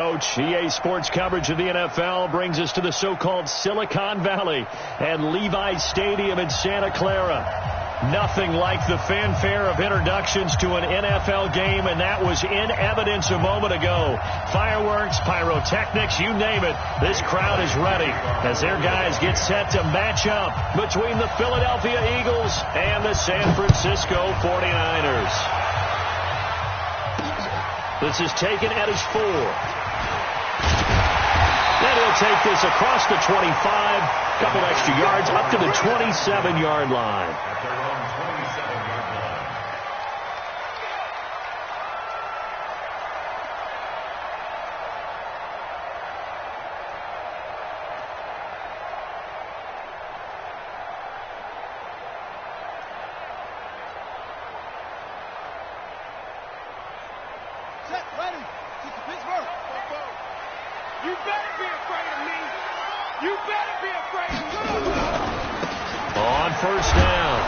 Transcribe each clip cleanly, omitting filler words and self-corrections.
Coach, EA Sports coverage of the NFL brings us to the so-called Silicon Valley and Levi's Stadium in Santa Clara. Nothing like the fanfare of introductions to an NFL game, and that was in evidence a moment ago. Fireworks, pyrotechnics, you name it. This crowd is ready as their guys get set to match up between the Philadelphia Eagles and the San Francisco 49ers. This is taken at his 4. Then he'll take this across the 25, couple extra yards up to the 27-yard line. You better be afraid of me. You better be afraid of me. On first down,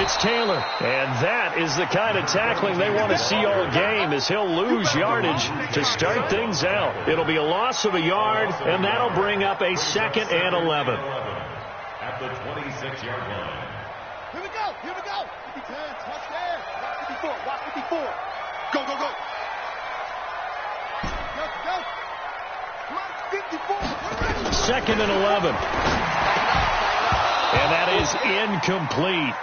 it's Taylor. And that is the kind of tackling they want to see all game, as he'll lose yardage to start things out. It'll be a loss of a yard, and that'll bring up a 2nd and 11. At the 26-yard line. Here we go. 50-10, touchdown. Watch 54. Go. Go. 2nd and 11. And that is incomplete.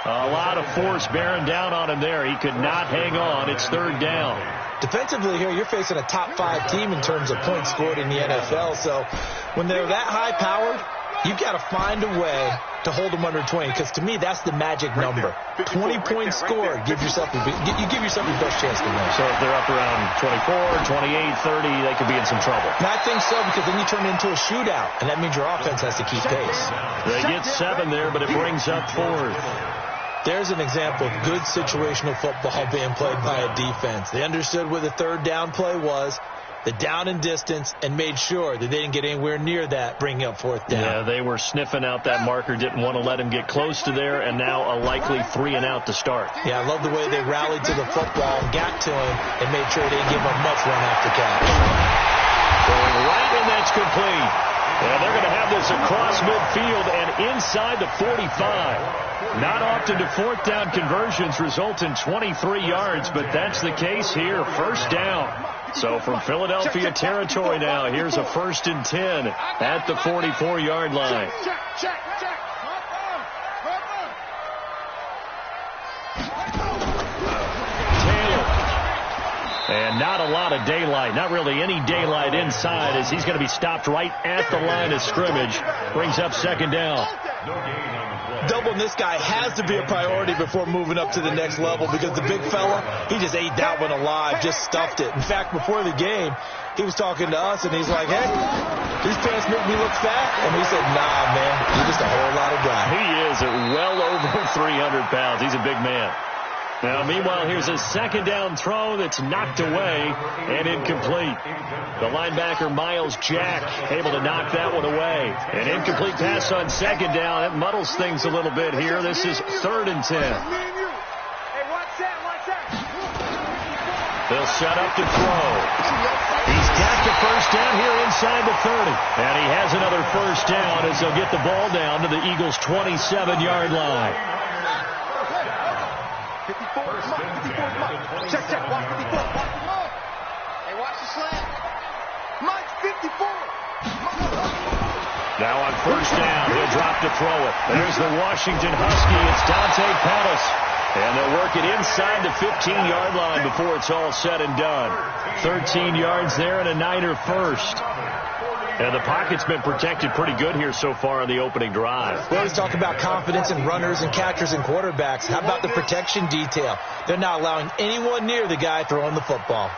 A lot of force bearing down on him there. He could not hang on. It's 3rd down. Defensively here, you're facing a top 5 team in terms of points scored in the NFL. So when they're that high-powered, you've got to find a way to hold them under 20, because to me, that's the magic number. 20 points scored, give yourself your best chance to win. So if they're up around 24, 28, 30, they could be in some trouble. And I think so, because then you turn it into a shootout, and that means your offense has to keep pace. They get 7 there, but it brings up 4th. There's an example of good situational football being played by a defense. They understood where the 3rd down play was, the down and distance, and made sure that they didn't get anywhere near that, bringing up 4th down. Yeah, they were sniffing out that marker, didn't want to let him get close to there, and now a likely 3 and out to start. Yeah, I love the way they rallied to the football, got to him, and made sure they didn't give him much run after catch. Going right, and that's complete. And they're going to have this across midfield and inside the 45. Not often do 4th down conversions result in 23 yards, but that's the case here. 1st down. So from Philadelphia territory now, here's a 1st and 10 at the 44-yard line. Check. Taylor. And not a lot of daylight, not really any daylight inside, as he's going to be stopped right at the line of scrimmage. Brings up 2nd down. Doubling this guy has to be a priority before moving up to the next level, because the big fella, he just ate that one alive, just stuffed it. In fact, before the game, he was talking to us, and he's like, hey, these pants make me look fat. And we said, nah, man, you're just a whole lot of guy. He is at well over 300 pounds. He's a big man. Now, meanwhile, here's a 2nd down throw that's knocked away and incomplete. The linebacker, Miles Jack, able to knock that one away. An incomplete pass on 2nd down. That muddles things a little bit here. This is 3rd and 10. Hey, watch that. They'll set up to throw. He's got the 1st down here inside the 30. And he has another 1st down as they'll get the ball down to the Eagles' 27-yard line. 54. Check. Watch 54. Hey, watch the slant. Mike's 54. Now on 1st down, he'll drop to throw it. There's the Washington Husky. It's Dante Pettis. And they'll work it inside the 15-yard line before it's all said and done. 13 yards there and a Niner 1st. And the pocket's been protected pretty good here so far on the opening drive. We always talk about confidence in runners and catchers and quarterbacks. How about the protection detail? They're not allowing anyone near the guy throwing the football.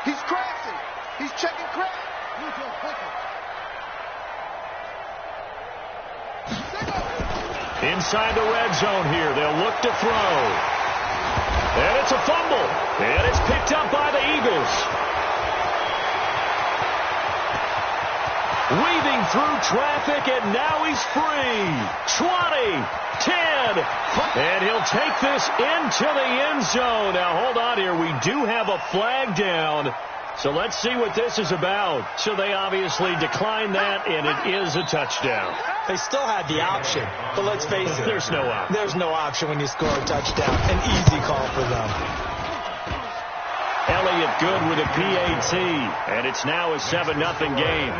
He's crashing. He's checking crash. Inside the red zone here, they'll look to throw. And it's a fumble. And it's picked up by the Eagles. Weaving through traffic, and now he's free. 20, 10, and he'll take this into the end zone. Now, hold on here. We do have a flag down So let's see what this is about. So they obviously declined that, and it is a touchdown. They still had the option, but let's face it. There's no option. There's no option when you score a touchdown. An easy call for them. Elliott good with a PAT, and it's now a 7-0 game.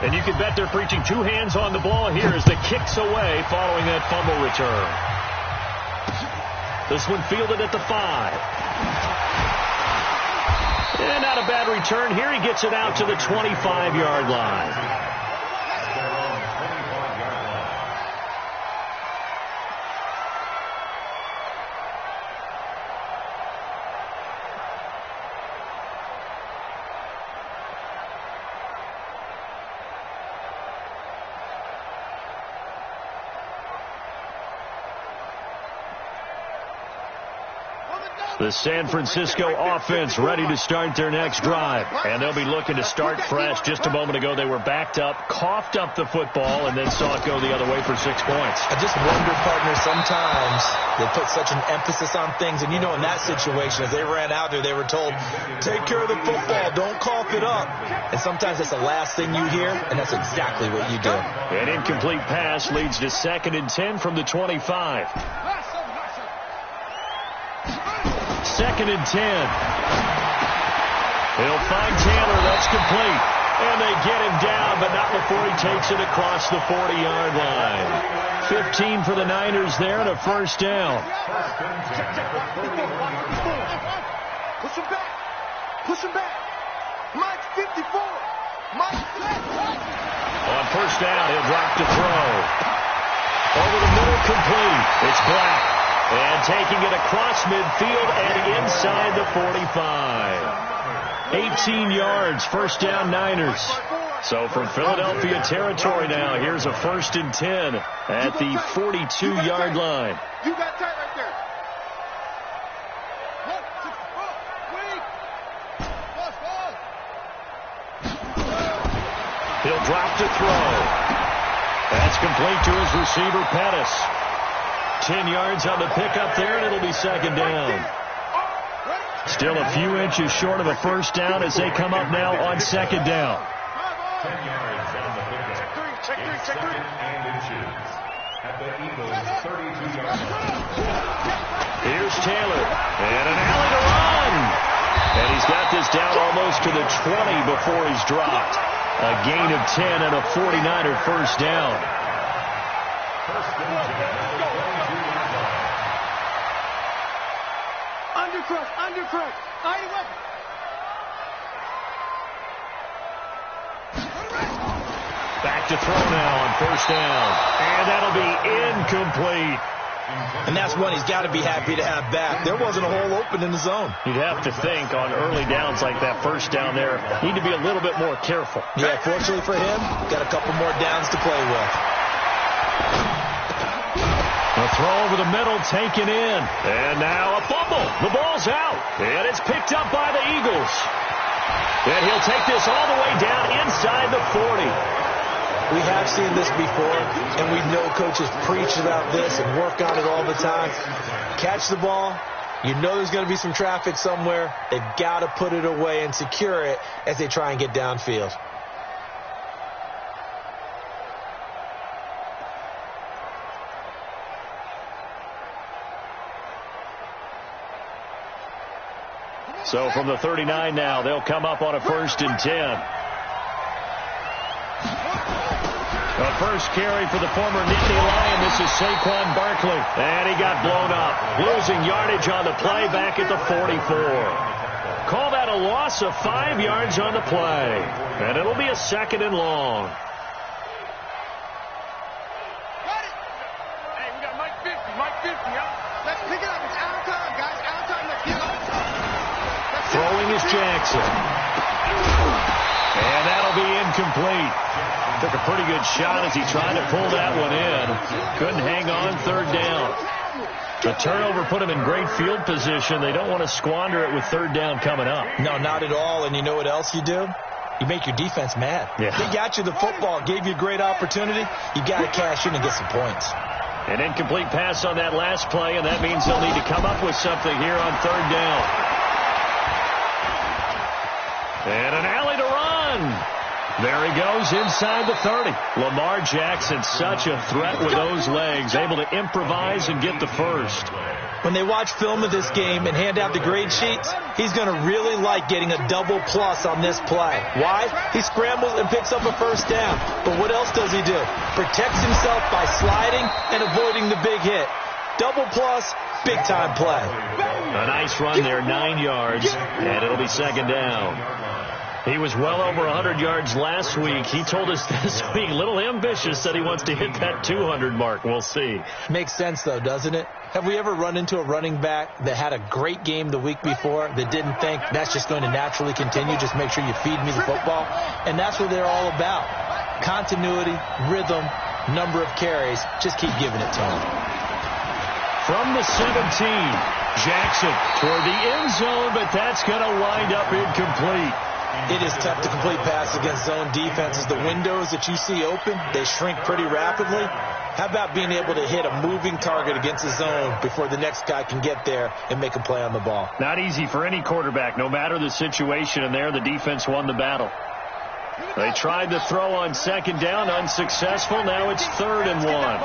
And you can bet they're preaching two hands on the ball here as the kick's away following that fumble return. This one fielded at the 5. And not a bad return here. He gets it out to the 25-yard line. The San Francisco offense ready to start their next drive. And they'll be looking to start fresh. Just a moment ago, they were backed up, coughed up the football, and then saw it go the other way for 6 points. I just wonder, partner, sometimes they put such an emphasis on things. And, you know, in that situation, as they ran out there, they were told, take care of the football, don't cough it up. And sometimes that's the last thing you hear, and that's exactly what you do. An incomplete pass leads to 2nd and 10 from the 25. 2nd and 10. He'll find Taylor. That's complete. And they get him down, but not before he takes it across the 40-yard line. 15 for the Niners there and a first down. Push him back. Push him back. Mike's 54. Mike's On first down, he'll drop to throw. Over the middle, complete. It's Black. And taking it across midfield and inside the 45. 18 yards, first down Niners. So from Philadelphia territory now, here's a 1st and 10 at the 42-yard line. You got tight right there. He'll drop to throw. That's complete to his receiver, Pettis. 10 yards on the pickup there, and it'll be 2nd down. Still a few inches short of a first down as they come up now on 2nd down. 10 yards on the pickup. It's 2nd and inches at the Eagles' 32-yard line. Here's Taylor, and an alley to run. And he's got this down almost to the 20 before he's dropped. A gain of 10 and a 49er first down. Undercrook. Back to throw now on first down. And that'll be incomplete. And that's one he's got to be happy to have back. There wasn't a hole open in the zone. You'd have to think on early downs like that first down there, need to be a little bit more careful. Yeah, fortunately for him, got a couple more downs to play with. A throw over the middle, taken in. And now a fumble. The ball's out. And it's picked up by the Eagles. And he'll take this all the way down inside the 40. We have seen this before, and we know coaches preach about this and work on it all the time. Catch the ball. You know there's going to be some traffic somewhere. They've got to put it away and secure it as they try and get downfield. So from the 39 now, they'll come up on a 1st and 10. A first carry for the former Nittany Lion. This is Saquon Barkley. And he got blown up. Losing yardage on the play back at the 44. Call that a loss of 5 yards on the play. And it'll be a 2nd and long. Got it. Hey, we got Mike 50. Mike 50, Let's pick it up. It's out of time, guys. Out of time. Let's get it. Throwing is Jackson. And that'll be incomplete. Took a pretty good shot as he tried to pull that one in. Couldn't hang on, 3rd down. The turnover put him in great field position. They don't want to squander it with 3rd down coming up. No, not at all. And you know what else you do? You make your defense mad. Yeah. They got you the football, gave you a great opportunity. You got to cash in and get some points. An incomplete pass on that last play, and that means they'll need to come up with something here on third down. And an alley to run. There he goes inside the 30. Lamar Jackson, such a threat with those legs, able to improvise and get the first. When they watch film of this game and hand out the grade sheets, he's going to really like getting a double plus on this play. Why? He scrambles and picks up a first down. But what else does he do? Protects himself by sliding and avoiding the big hit. Double plus, big-time play. A nice run there, 9 yards, and it'll be second down. He was well over 100 yards last week. He told us this week, a little ambitious, said he wants to hit that 200 mark. We'll see. Makes sense, though, doesn't it? Have we ever run into a running back that had a great game the week before that didn't think that's just going to naturally continue? Just make sure you feed me the football. And that's what they're all about. Continuity, rhythm, number of carries. Just keep giving it to him. From the 17, Jackson toward the end zone, but that's going to wind up incomplete. It is tough to complete passes against zone defenses. The windows that you see open, they shrink pretty rapidly. How about being able to hit a moving target against the zone before the next guy can get there and make a play on the ball? Not easy for any quarterback, no matter the situation, and there the defense won the battle. They tried to throw on second down, unsuccessful. Now it's 3rd and 1.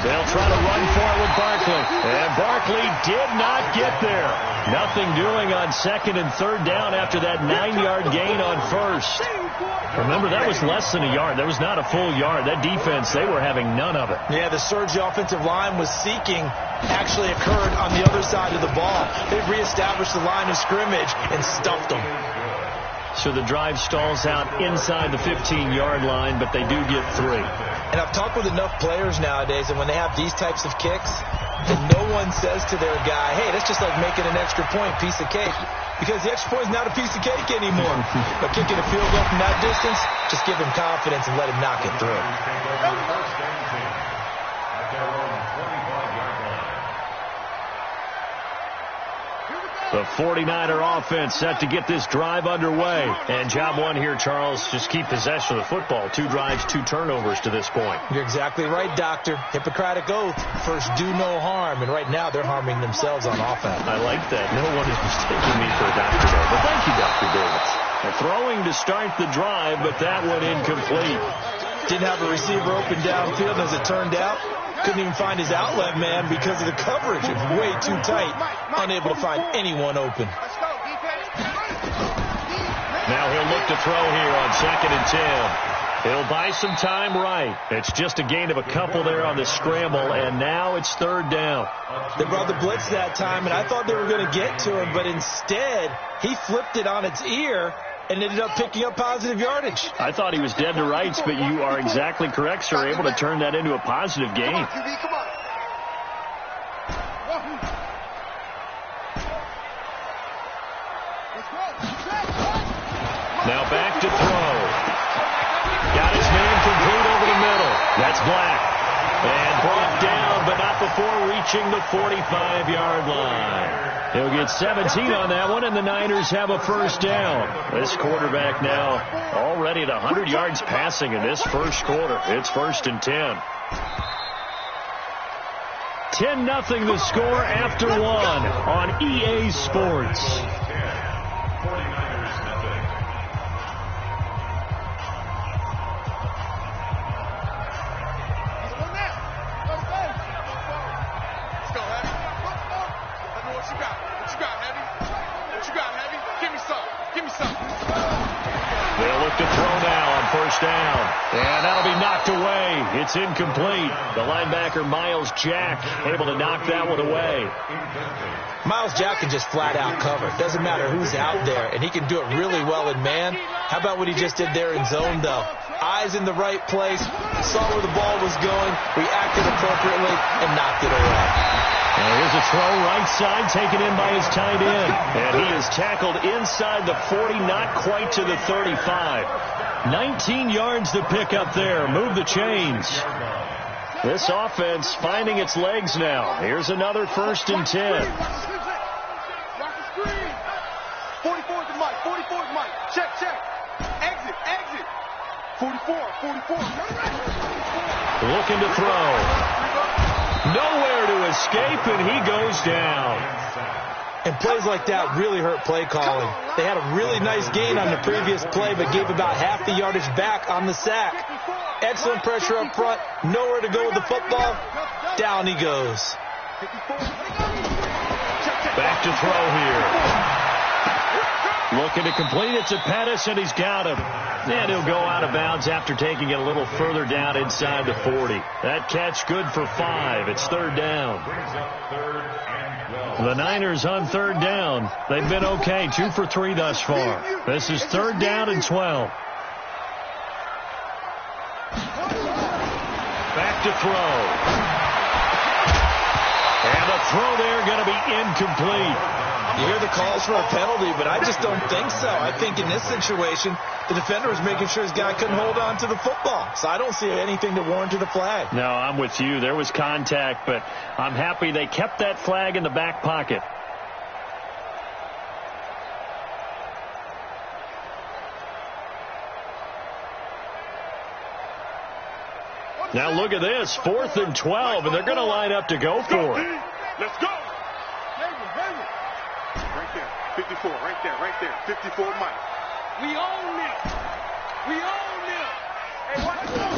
They'll try to run for it with Barkley. And Barkley did not get there. Nothing doing on 2nd and 3rd down after that 9-yard gain on 1st. Remember, that was less than a yard. That was not a full yard. That defense, they were having none of it. Yeah, the surge the offensive line was seeking actually occurred on the other side of the ball. They reestablished the line of scrimmage and stuffed them. So the drive stalls out inside the 15-yard line, but they do get 3. And I've talked with enough players nowadays, and when they have these types of kicks, and no one says to their guy, hey, that's just like making an extra point, piece of cake. Because the extra point is not a piece of cake anymore. But kicking a field goal from that distance, just give him confidence and let him knock it through. The 49er offense set to get this drive underway. And job one here, Charles, just keep possession of the football. 2 drives, 2 turnovers to this point. You're exactly right, Doctor. Hippocratic oath. First, do no harm. And right now, they're harming themselves on offense. I like that. No one is mistaking me for a doctor, though. But thank you, Dr. Davis. Throwing to start the drive, but that one incomplete. Didn't have a receiver open downfield, as it turned out. Couldn't even find his outlet man because of the coverage. It's way too tight. Unable to find anyone open. Now he'll look to throw here on 2nd and 10. He'll buy some time right. It's just a gain of a couple there on the scramble, and now it's 3rd down. They brought the blitz that time, and I thought they were going to get to him, but instead he flipped it on its ear and ended up picking up positive yardage. I thought he was dead to rights, but you are exactly correct, sir. Able to turn that into a positive gain. Now back to throw. Got his man complete over the middle. That's Black. And brought down, but not before reaching the 45-yard line. He'll get 17 on that one, and the Niners have a first down. This quarterback now already at 100 yards passing in this first quarter. It's 1st and 10. 10-0 the score after 1 on EA Sports. Down, and that'll be knocked away. It's incomplete. The linebacker, Miles Jack, able to knock that one away. Miles Jack can just flat out cover. Doesn't matter who's out there, and he can do it really well in man. How about what he just did there in zone, though? Eyes in the right place, saw where the ball was going, reacted appropriately, and knocked it away. And here's a throw right side, taken in by his tight end. And he is tackled inside the 40, not quite to the 35. 19 yards to pick up there. Move the chains. This offense finding its legs now. Here's another 1st and 10. 44. Looking to throw. Nowhere to escape, and he goes down. And plays like that really hurt play calling. They had a really nice gain on the previous play, but gave about half the yardage back on the sack. Excellent pressure up front. Nowhere to go with the football. Down he goes. Back to throw here. Looking to complete it to Pettis, and he's got him. And he'll go out of bounds after taking it a little further down inside the 40. That catch good for 5. It's third down. The Niners on third down. They've been okay, 2 for 3 thus far. This is third down and 12. Back to throw. And a throw there going to be incomplete. You hear the calls for a penalty, but I just don't think so. I think in this situation, the defender was making sure his guy couldn't hold on to the football. So I don't see anything that warranted a flag. No, I'm with you. There was contact, but I'm happy they kept that flag in the back pocket. Now look at this, 4th and 12, and they're going to line up to go for it. Let's go. Right there, 54, right there, 54 Mike. We own this. Hey, watch this.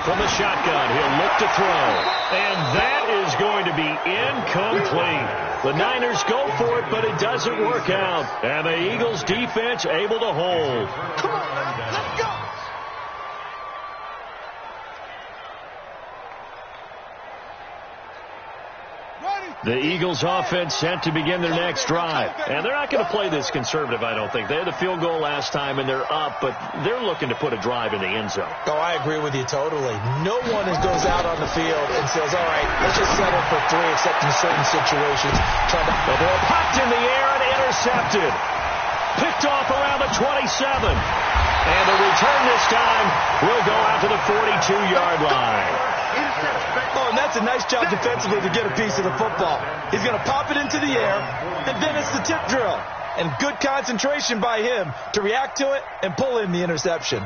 From the shotgun, he'll look to throw. And that is going to be incomplete. The Niners go for it, but it doesn't work out. And the Eagles defense able to hold. Come on, let's go. The Eagles offense set to begin their next drive. And they're not going to play this conservative, I don't think. They had a field goal last time, and they're up, but they're looking to put a drive in the end zone. Oh, I agree with you totally. No one goes out on the field and says, all right, let's just settle for 3, except in certain situations. The ball popped in the air and intercepted. Picked off around the 27. And the return this time will go out to the 42-yard line. Oh, and that's a nice job defensively to get a piece of the football. He's going to pop it into the air, and then it's the tip drill. And good concentration by him to react to it and pull in the interception.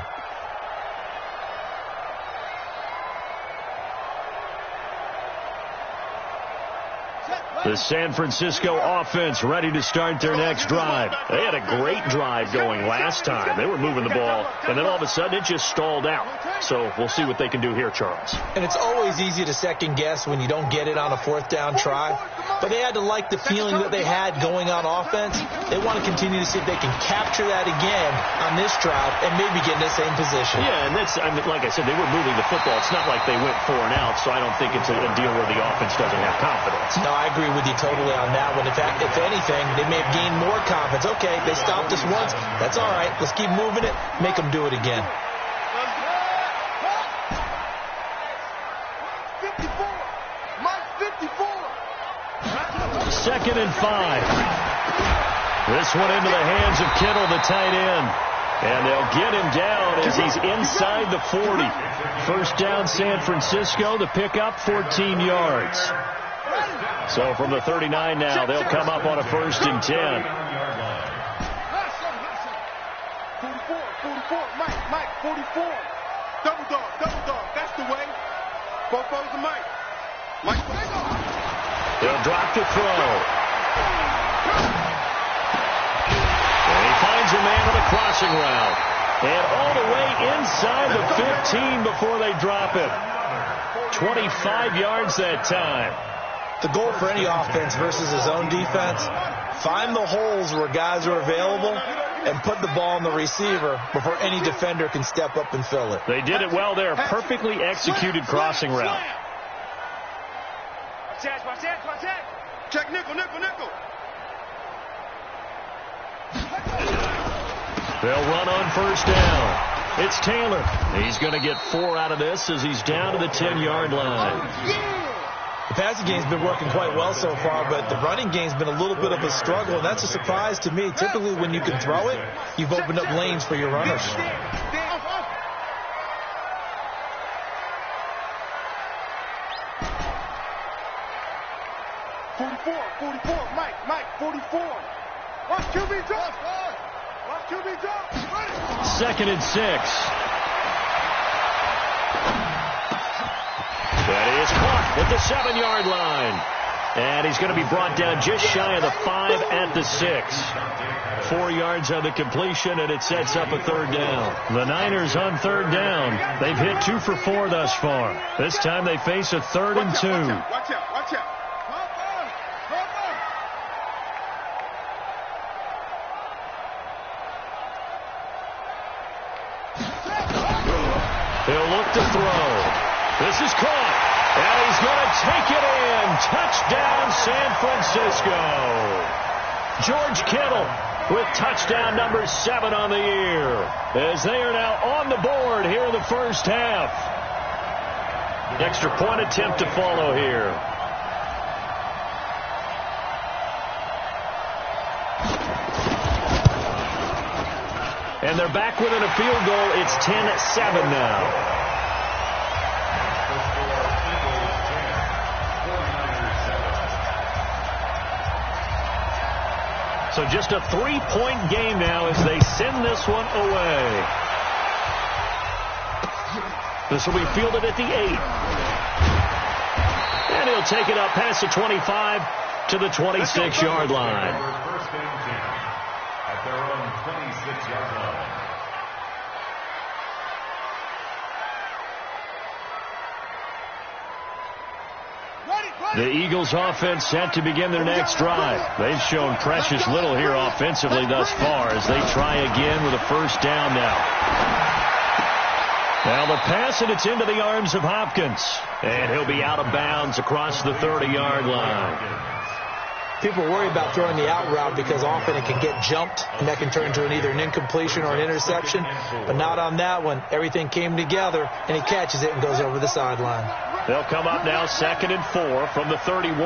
The San Francisco offense ready to start their next drive. They had a great drive going last time. They were moving the ball, and then all of a sudden it just stalled out. So we'll see what they can do here, Charles. And it's always easy to second guess when you don't get it on a 4th down try. But they had to like the feeling that they had going on offense. They want to continue to see if they can capture that again on this drive and maybe get in the same position. Yeah, and that's, I mean, like I said, they were moving the football. It's not like they went 4 and out, so I don't think it's a deal where the offense doesn't have confidence. No, I agree with you totally on that one. In fact, if anything, they may have gained more confidence. Okay, they stopped us once. That's all right. Let's keep moving it. Make them do it again. 54. Mike 54. 2nd and 5. This one into the hands of Kittle, the tight end. And they'll get him down as he's inside the 40. First down, San Francisco. The pickup, 14 yards. So from the 39 now, they'll come up on a 1st and 10. 44. Mike, 44. Double dog. That's the way. Both of them, Mike. They'll drop to throw. And he finds a man on a crossing route. And all the way inside the 15 before they drop it. 25 yards that time. The goal for any offense versus his own defense, find the holes where guys are available and put the ball in the receiver before any defender can step up and fill it. They did it well there. Perfectly executed crossing route. Watch that. Check nickel. They'll run on 1st down. It's Taylor. He's going to get 4 out of this as he's down to the 10-yard line. The passing game's been working quite well so far, but the running game's been a little bit of a struggle, and that's a surprise to me. Typically, when you can throw it, you've opened up lanes for your runners. 44, Mike, 44. Watch QB drop. 2nd and 6. That is caught at the 7-yard line. And he's going to be brought down just shy of the 5 at the 6. 4 yards on the completion, and it sets up a 3rd down. The Niners on 3rd down. They've hit 2 for 4 thus far. This time they face a 3rd and 2. Watch out. He'll look to throw. This is caught. And he's going to take it in. Touchdown, San Francisco. George Kittle with touchdown number 7 on the year, as they are now on the board here in the first half. Extra point attempt to follow here. And they're back within a field goal. It's 10-7 now. So just a 3-point game now as they send this one away. This will be fielded at the 8. And he'll take it up past the 25 to the 26-yard line. First down at their own 26-yard line. The Eagles offense set to begin their next drive. They've shown precious little here offensively thus far as they try again with a first down now. Now the pass, and it's into the arms of Hopkins. And he'll be out of bounds across the 30-yard line. People worry about throwing the out route because often it can get jumped, and that can turn into either an incompletion or an interception. But not on that one. Everything came together, and he catches it and goes over the sideline. They'll come up now 2nd and 4 from the 31.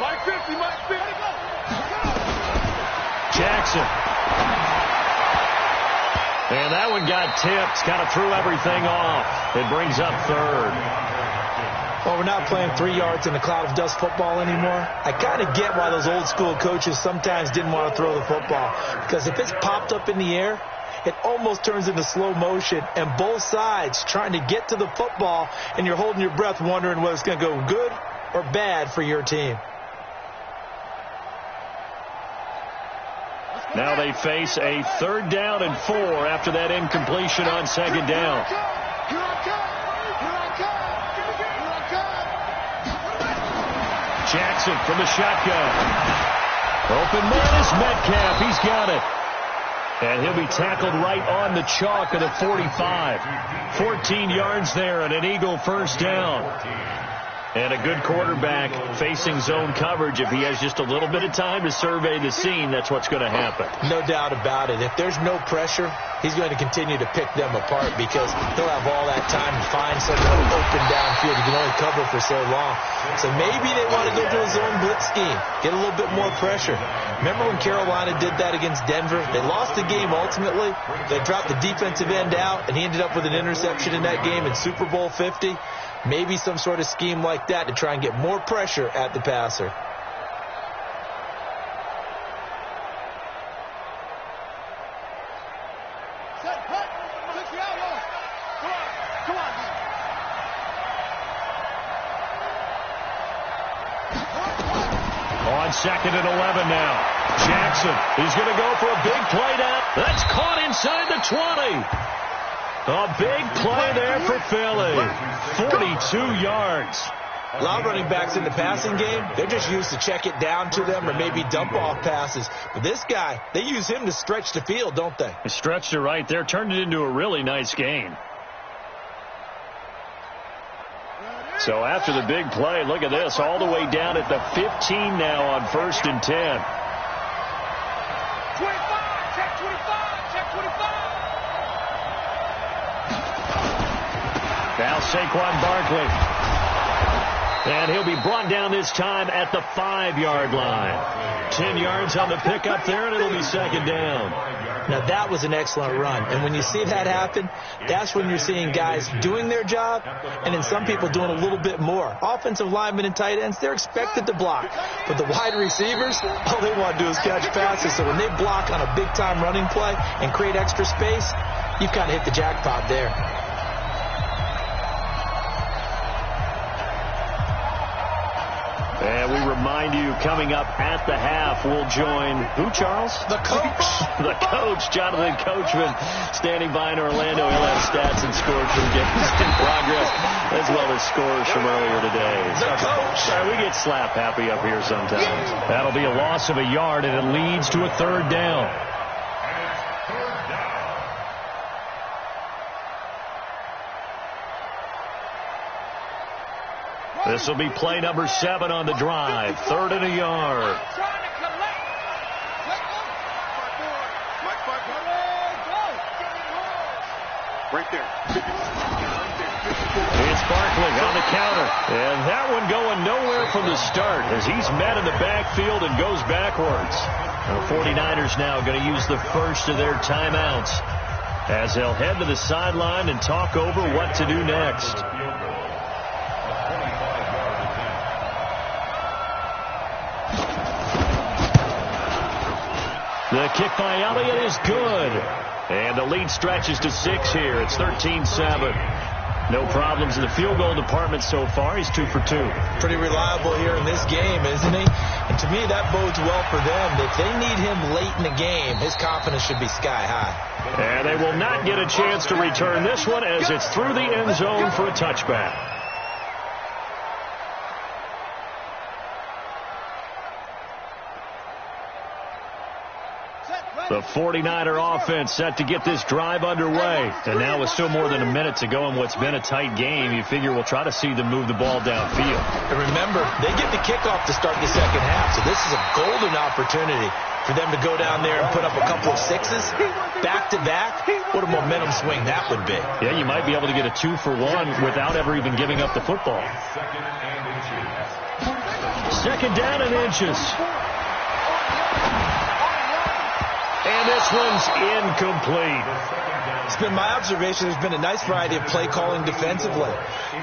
Mike 50. Jackson. And that one got tipped. Kind of threw everything off. It brings up 3rd. Well, we're not playing 3 yards in a cloud of dust football anymore. I kind of get why those old school coaches sometimes didn't want to throw the football. Because if it's popped up in the air, it almost turns into slow motion, and both sides trying to get to the football, and you're holding your breath wondering whether it's going to go good or bad for your team. Now they face a 3rd down and 4 after that incompletion on 2nd down. Jackson from the shotgun. Open man is Metcalf. He's got it. And he'll be tackled right on the chalk of the 45. 14 yards there and an Eagle first down. And a good quarterback facing zone coverage. If he has just a little bit of time to survey the scene, that's what's going to happen. No doubt about it. If there's no pressure, he's going to continue to pick them apart because he'll have all that time to find someone open downfield. He can only cover for so long. So maybe they want to go to a zone blitz scheme, get a little bit more pressure. Remember when Carolina did that against Denver? They lost the game ultimately. They dropped the defensive end out, and he ended up with an interception in that game in Super Bowl 50. Maybe some sort of scheme like that to try and get more pressure at the passer. On 2nd and 11 now. Jackson, he's going to go for a big play down. That's caught inside the 20. A big play there for Philly. 42 yards. A lot of running backs in the passing game, they're just used to check it down to them or maybe dump off passes. But this guy, they use him to stretch the field, don't they? He stretched it right there, turned it into a really nice gain. So after the big play, look at this, all the way down at the 15 now on 1st and 10. 25, check 25, check 25. Now Saquon Barkley. And he'll be brought down this time at the 5-yard line. 10 yards on the pickup there, and it'll be 2nd down. Now, that was an excellent run. And when you see that happen, that's when you're seeing guys doing their job and then some people doing a little bit more. Offensive linemen and tight ends, they're expected to block. But the wide receivers, all they want to do is catch passes. So when they block on a big-time running play and create extra space, you've kind of hit the jackpot there. And we remind you, coming up at the half, we'll join who, Charles? The coach. The coach, Jonathan Coachman, standing by in Orlando. He'll have stats and scores from games in progress, as well as scores from earlier today. The coach. We get slap happy up here sometimes. That'll be a loss of a yard, and it leads to a third down. This will be play number 7 on the drive. 3rd and a yard. Right there. It's Barkley on the counter. And that one going nowhere from the start as he's met in the backfield and goes backwards. The 49ers now going to use the first of their timeouts as they'll head to the sideline and talk over what to do next. The kick by Elliott is good. And the lead stretches to 6 here. It's 13-7. No problems in the field goal department so far. He's 2 for 2. Pretty reliable here in this game, isn't he? And to me, that bodes well for them. If they need him late in the game, his confidence should be sky high. And they will not get a chance to return this one as it's through the end zone for a touchback. The 49er offense set to get this drive underway. And now with still more than a minute to go in what's been a tight game, you figure we'll try to see them move the ball downfield. And remember, they get the kickoff to start the second half, so this is a golden opportunity for them to go down there and put up a couple of 6s back-to-back. What a momentum swing that would be. Yeah, you might be able to get a 2 for 1 without ever even giving up the football. 2nd down and inches. And this one's incomplete. It's been my observation there's been a nice variety of play calling defensively.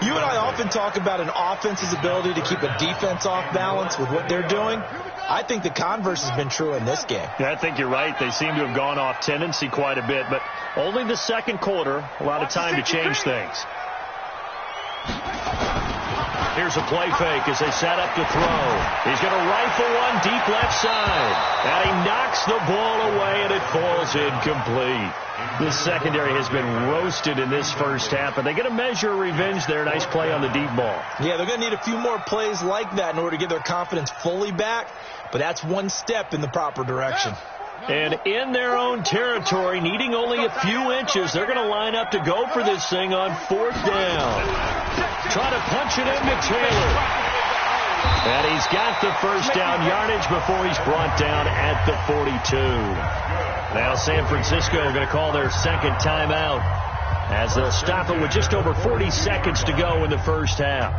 You and I often talk about an offense's ability to keep a defense off balance with what they're doing. I think the converse has been true in this game. Yeah, I think you're right. They seem to have gone off tendency quite a bit, but only the second quarter, a lot of time to change things. Here's a play fake as they set up to throw. He's going to rifle one deep left side. And he knocks the ball away, and it falls incomplete. The secondary has been roasted in this first half, and they're going to measure revenge there. Nice play on the deep ball. Yeah, they're going to need a few more plays like that in order to get their confidence fully back, but that's one step in the proper direction. And in their own territory, needing only a few inches, they're going to line up to go for this thing on 4th down. Try to punch it into Taylor. And he's got the first down yardage before he's brought down at the 42. Now San Francisco are going to call their second timeout as they'll stop it with just over 40 seconds to go in the first half.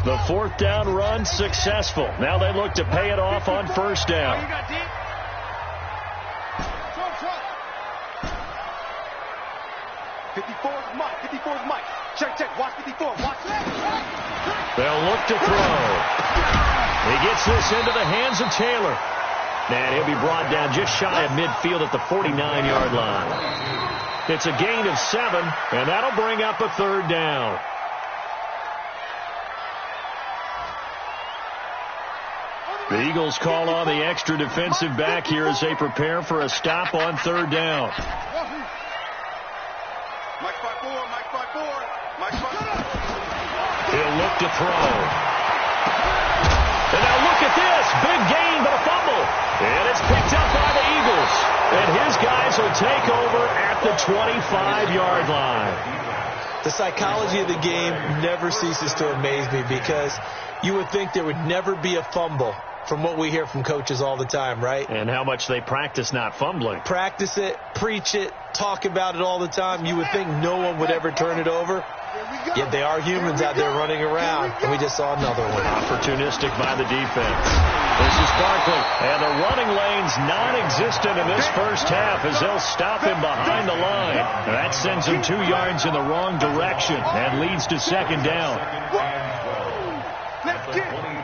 The 4th down run successful. Now they look to pay it off on 1st down. 54's Mike. 54's Mike. Check. Watch 54. Watch that. They'll look to throw. He gets this into the hands of Taylor. And he'll be brought down just shy of midfield at the 49-yard line. It's a gain of 7, and that'll bring up a 3rd down. The Eagles call on the extra defensive back here as they prepare for a stop on 3rd down. Mike 5-4. Mike 5-4. Mike 5-4. He'll look to throw. And now look at this. Big gain, but a fumble. And it's picked up by the Eagles. And his guys will take over at the 25-yard line. The psychology of the game never ceases to amaze me because you would think there would never be a fumble from what we hear from coaches all the time, right? And how much they practice not fumbling. Practice it, preach it, talk about it all the time. You would think no one would ever turn it over. Yet they are humans out there running around, and we just saw another one. Opportunistic by the defense. This is Barkley, and the running lane's non-existent in this first half as they'll stop him behind the line. That sends him 2 yards in the wrong direction and leads to 2nd down. Let's get it.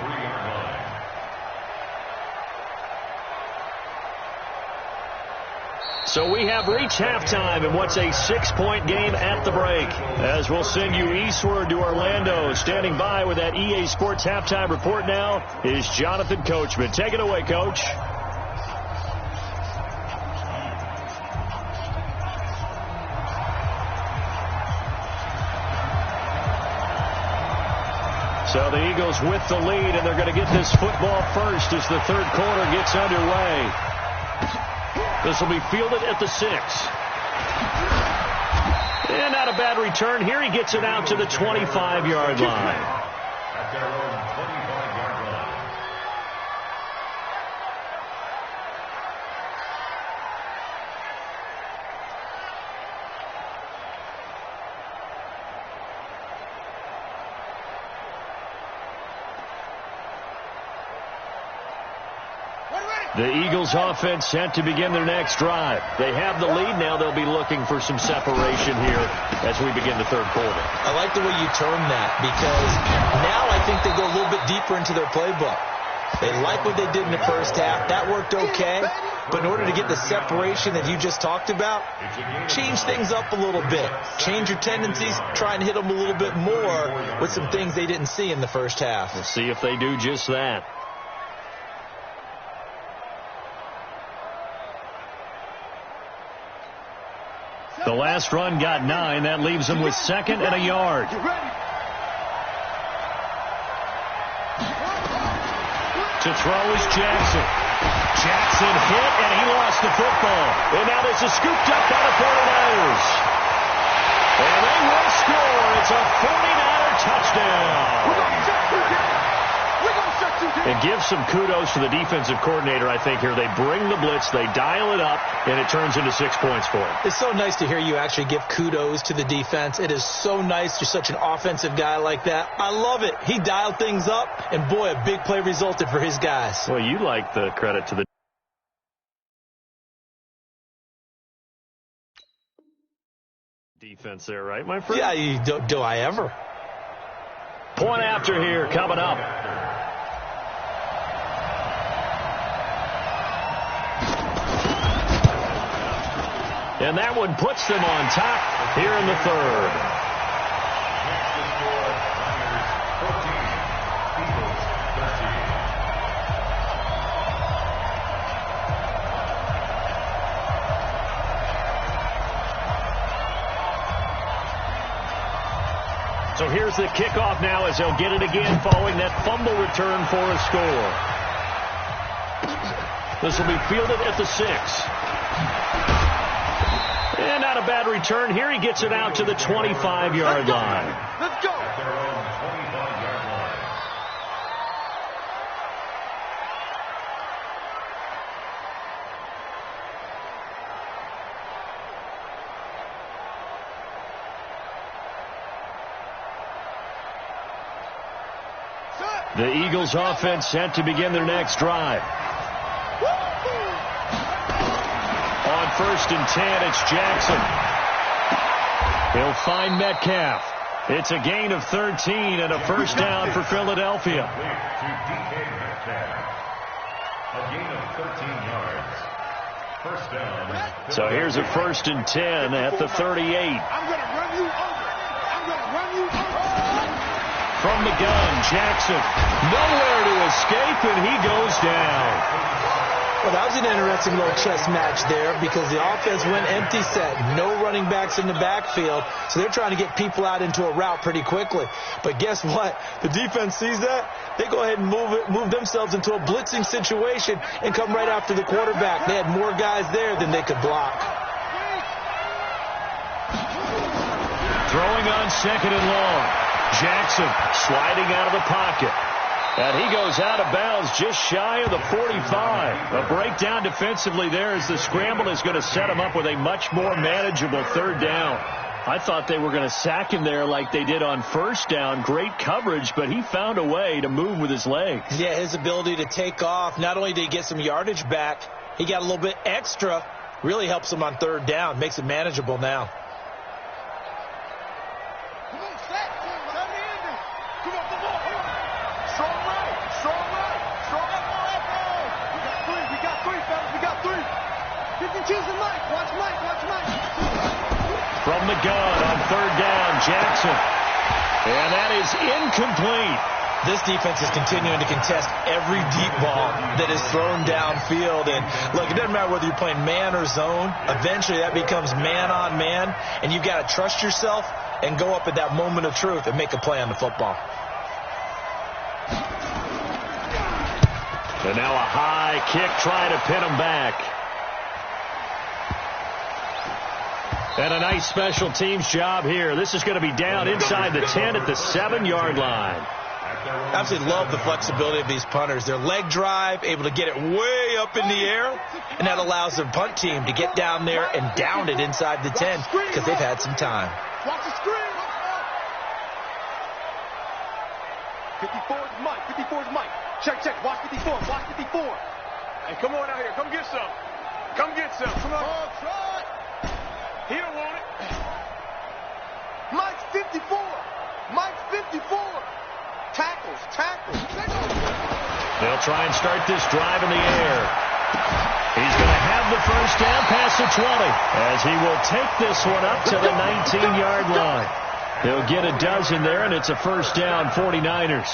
So we have reached halftime in what's a 6-point game at the break. As we'll send you eastward to Orlando. Standing by with that EA Sports halftime report now is Jonathan Coachman. Take it away, Coach. So the Eagles with the lead, and they're going to get this football first as the third quarter gets underway. This will be fielded at the 6. And not a bad return. Here he gets it out to the 25-yard line. At their own 25-yard line. The Eagles offense set to begin their next drive. They have the lead now. They'll be looking for some separation here as we begin the third quarter. I like the way you term that, because now I think they go a little bit deeper into their playbook. They like what they did in the first half. That worked okay. But in order to get the separation that you just talked about, change things up a little bit. Change your tendencies. Try and hit them a little bit more with some things they didn't see in the first half. We'll see if they do just that. The last run got 9. That leaves them with 2nd and a yard. To throw is Jackson. Jackson hit, and he lost the football. And now this is scooped up by the 49ers. And they will score. It's a 49er touchdown. And give some kudos to the defensive coordinator, I think, here. They bring the blitz, they dial it up, and it turns into 6 points for them. It's so nice to hear you actually give kudos to the defense. It is so nice. You're such an offensive guy like that. I love it. He dialed things up, and boy, a big play resulted for his guys. Well, you like the credit to the defense there, right, my friend? Yeah, do I ever? Point after here coming up. And that one puts them on top here in the third. Next to score, Niners 14, Eagles 13. So here's the kickoff now as they'll get it again following that fumble return for a score. This will be fielded at the 6. And not a bad return. Here he gets it out to the 25-yard line. Let's go. At their own 25-yard line. The Eagles offense set to begin their next drive. On 1st and 10, it's Jackson. He'll find Metcalf. It's a gain of 13 and a first down for Philadelphia. To DK Metcalf. A gain of 13 yards. First down. So here's a 1st and 10 at the 38. I'm going to run you over. I'm going to run you over. From the gun, Jackson. Nowhere to escape, and he goes down. Well, that was an interesting little chess match there because the offense went empty set. No running backs in the backfield, so they're trying to get people out into a route pretty quickly. But guess what? The defense sees that. They go ahead and move themselves into a blitzing situation and come right after the quarterback. They had more guys there than they could block. Throwing on 2nd and long. Jackson sliding out of the pocket. And he goes out of bounds just shy of the 45. A breakdown defensively there as the scramble is going to set him up with a much more manageable 3rd down. I thought they were going to sack him there like they did on 1st down. Great coverage, but he found a way to move with his legs. Yeah, his ability to take off. Not only did he get some yardage back, he got a little bit extra. Really helps him on 3rd down. Makes it manageable now. Choose the mic. Watch from the gun on third down, Jackson. And that is incomplete. This defense is continuing to contest every deep ball that is thrown downfield. And, look, it doesn't matter whether you're playing man or zone. Eventually that becomes man-on-man, and you've got to trust yourself and go up at that moment of truth and make a play on the football. And now a high kick trying to pin him back. And a nice special teams job here. This is going to be down inside the 10 at the 7-yard line. I absolutely love the flexibility of these punters. Their leg drive, able to get it way up in the air, and that allows their punt team to get down there and down it inside the 10 because they've had some time. Watch the screen. 54's Mike. 54's Mike. Check. Watch 54. Watch 54. Hey, come on out here. Come get some. Come get some. Come on. He don't want it. Mike's 54. Mike's 54. Tackles. They'll try and start this drive in the air. He's going to have the first down past the 20 as he will take this one up to the 19-yard line. He'll get a dozen there, and it's a first down, 49ers.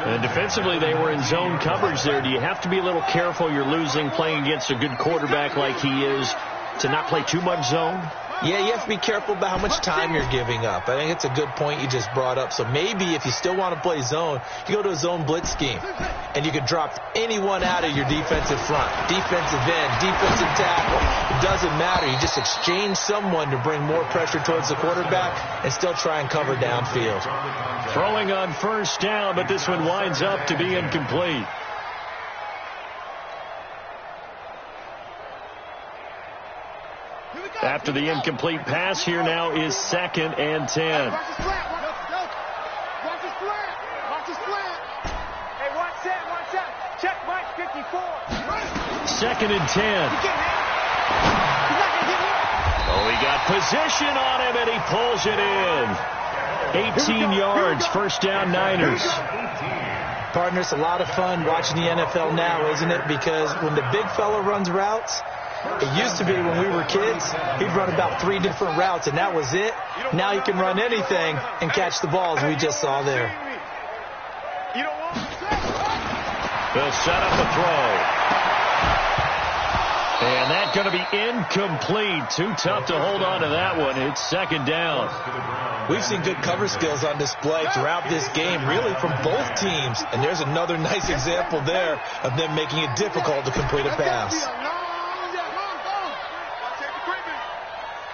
And defensively, they were in zone coverage there. Do you have to be a little careful? You're losing, playing against a good quarterback like he is, to not play too much zone? Yeah, you have to be careful about how much time you're giving up. I think it's a good point you just brought up. So maybe if you still want to play zone, you go to a zone blitz scheme. And you could drop anyone out of your defensive front, defensive end, defensive tackle. It doesn't matter. You just exchange someone to bring more pressure towards the quarterback and still try and cover downfield. Throwing on first down, but this one winds up to be incomplete. After the incomplete pass, here now is 2nd and 10. Watch his flat. Watch his flat. Hey, watch that. Check Mike 54. 2nd and 10. Oh, he got position on him, and he pulls it in. 18 yards, first down, Niners. Partner, it's a lot of fun watching the NFL now, isn't it? Because when the big fella runs routes, it used to be when we were kids, he'd run about 3 different routes, and that was it. Now he can run anything and catch the balls we just saw there. They'll set up a throw. And that's going to be incomplete. Too tough to hold on to that one. It's 2nd down. We've seen good cover skills on display throughout this game, really from both teams. And there's another nice example there of them making it difficult to complete a pass.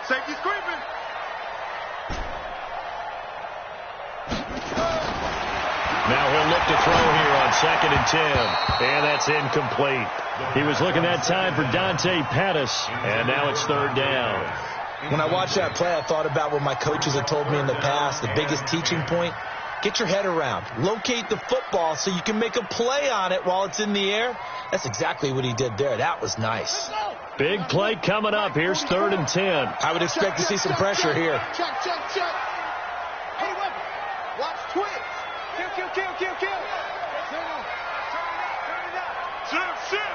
Safety's creeping. Now he'll look to throw here on 2nd and 10. And that's incomplete. He was looking that time for Dante Pettis. And now it's 3rd down. When I watched that play, I thought about what my coaches had told me in the past. The biggest teaching point, get your head around. Locate the football so you can make a play on it while it's in the air. That's exactly what he did there. That was nice. Big play coming up. Here's 3rd and 10. I would expect to see some pressure here. Check. Hey, weapon. Watch Twitch. Kill. Turn it up. Sit.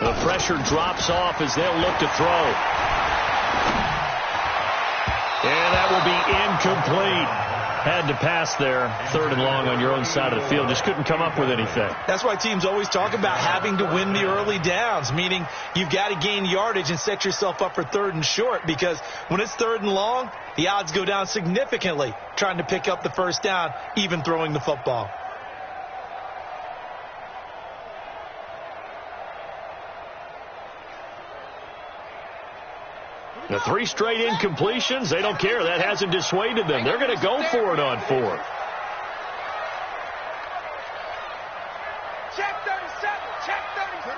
The pressure drops off as they'll look to throw. And that will be incomplete. Had to pass there. 3rd and long on your own side of the field. Just couldn't come up with anything. That's why teams always talk about having to win the early downs, meaning you've got to gain yardage and set yourself up for 3rd and short, because when it's 3rd and long, the odds go down significantly trying to pick up the first down, even throwing the football. The 3 straight incompletions, they don't care. That hasn't dissuaded them. They're going to go for it on 4th. Check 37. Check 37.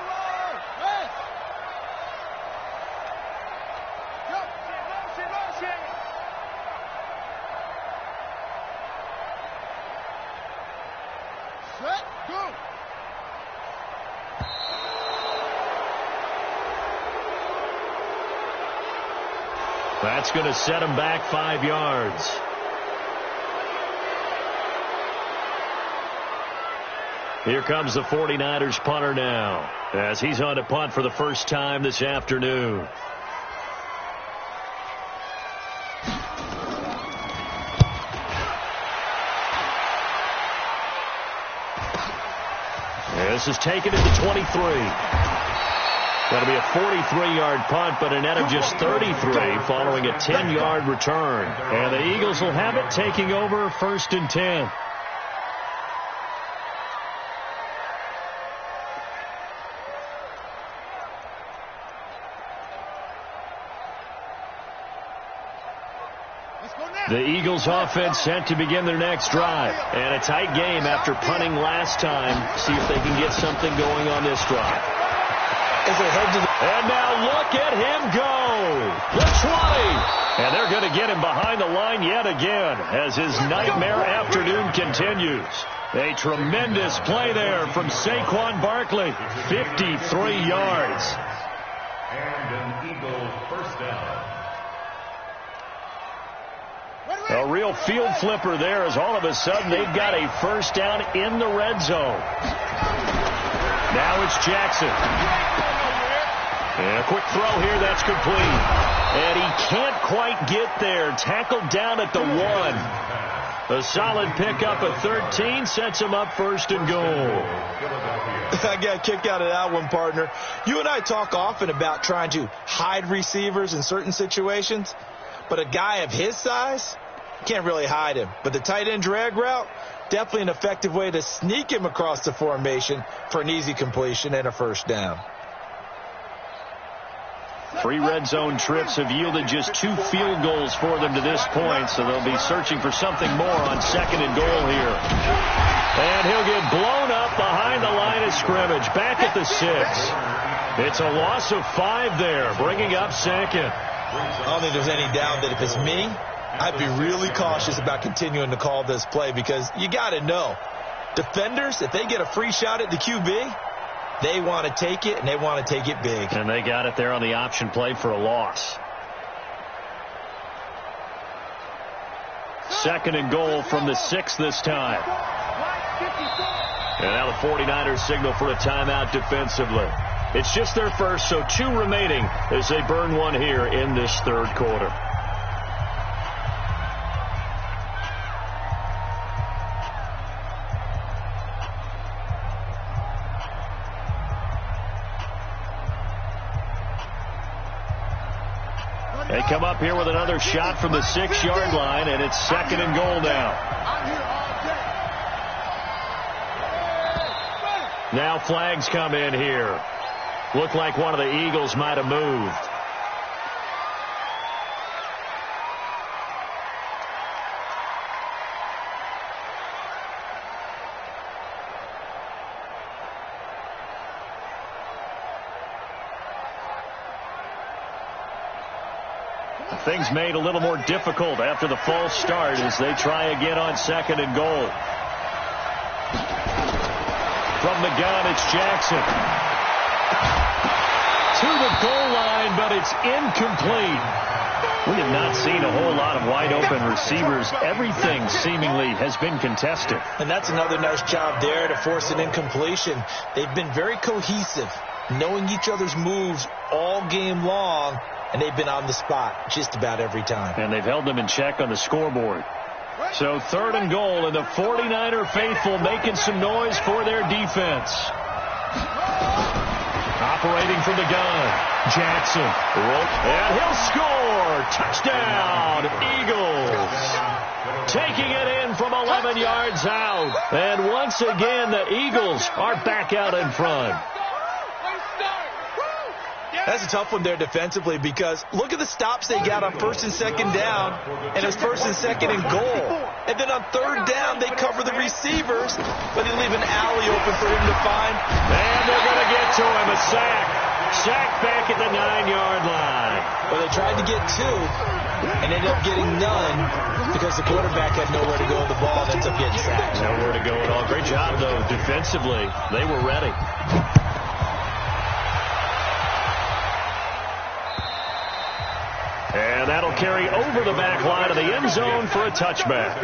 Yes. Motion. Set. Go. That's going to set him back 5 yards. Here comes the 49ers punter now, as he's on to punt for the first time this afternoon. This is taken at the 23. That'll be a 43-yard punt, but a net of just 33 following a 10-yard return. And the Eagles will have it, taking over 1st and 10. The Eagles offense set to begin their next drive. And a tight game after punting last time. See if they can get something going on this drive. And now look at him go. The 20. And they're going to get him behind the line yet again as his nightmare afternoon continues. A tremendous play there from Saquon Barkley. 53 yards. And an Eagle first down. A real field flipper there as all of a sudden they've got a first down in the red zone. Now it's Jackson. And a quick throw here, that's complete. And he can't quite get there. Tackled down at the 1. A solid pickup of 13 sets him up 1st and goal. I got a kick out of that one, partner. You and I talk often about trying to hide receivers in certain situations, but a guy of his size can't really hide him. But the tight end drag route, definitely an effective way to sneak him across the formation for an easy completion and a first down. 3 red zone trips have yielded just 2 field goals for them to this point, so they'll be searching for something more on 2nd and goal here. And he'll get blown up behind the line of scrimmage, back at the 6. It's a loss of 5 there, bringing up 2nd. I don't think there's any doubt that if it's me, I'd be really cautious about continuing to call this play because you got to know, defenders, if they get a free shot at the QB, they want to take it, and they want to take it big. And they got it there on the option play for a loss. 2nd and goal from the 6 this time. And now the 49ers signal for a timeout defensively. It's just their first, so 2 remaining as they burn one here in this 3rd quarter. They come up here with another shot from the 6-yard line, and it's 2nd and goal now. Now flags come in here. Looked like one of the Eagles might have moved. Things made a little more difficult after the false start as they try again on 2nd and goal. From the gun, it's Jackson. To the goal line, but it's incomplete. We have not seen a whole lot of wide open receivers. Everything seemingly has been contested. And that's another nice job there to force an incompletion. They've been very cohesive, knowing each other's moves all game long. And they've been on the spot just about every time. And they've held them in check on the scoreboard. So 3rd and goal, and the 49er faithful making some noise for their defense. Operating from the gun, Jackson. And he'll score. Touchdown, Eagles. Taking it in from 11 yards out. And once again, the Eagles are back out in front. That's a tough one there defensively because look at the stops they got on 1st and 2nd down, and it's 1st and 2nd and goal. And then on 3rd down, they cover the receivers, but they leave an alley open for him to find. And they're going to get to him, a sack. Sack back at the 9-yard line. Well, they tried to get 2 and ended up getting none because the quarterback had nowhere to go with the ball and ends up getting sacked. Nowhere to go at all. Great job, though, defensively. They were ready. And that'll carry over the back line of the end zone for a touchback.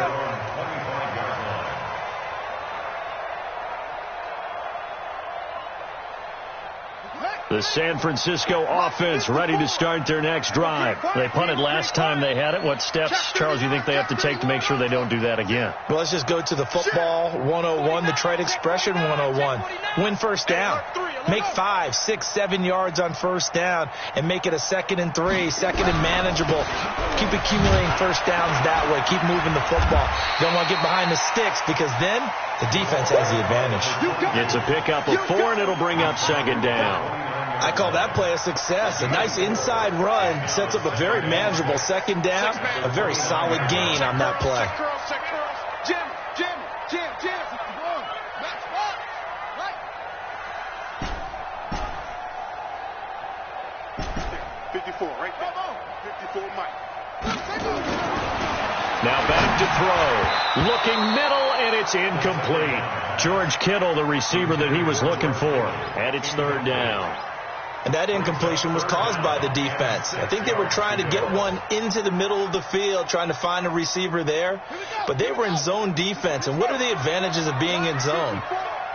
The San Francisco offense ready to start their next drive. They punted last time they had it. What steps, Charles, you think they have to take to make sure they don't do that again? Well, let's just go to the football 101, the trade expression 101. Win first down. Make 5, 6, 7 yards on first down and make it a 2nd and 3, 2nd and manageable. Keep accumulating first downs that way. Keep moving the football. Don't want to get behind the sticks because then the defense has the advantage. It's a pickup of 4, and it'll bring up 2nd down. I call that play a success. A nice inside run sets up a very manageable 2nd down, a very solid gain on that play. Jim. 54, right there. 54, Mike. Now back to throw. Looking middle, and it's incomplete. George Kittle, the receiver that he was looking for. And it's 3rd down. And that incompletion was caused by the defense. I think they were trying to get one into the middle of the field, trying to find a receiver there. But they were in zone defense. And what are the advantages of being in zone?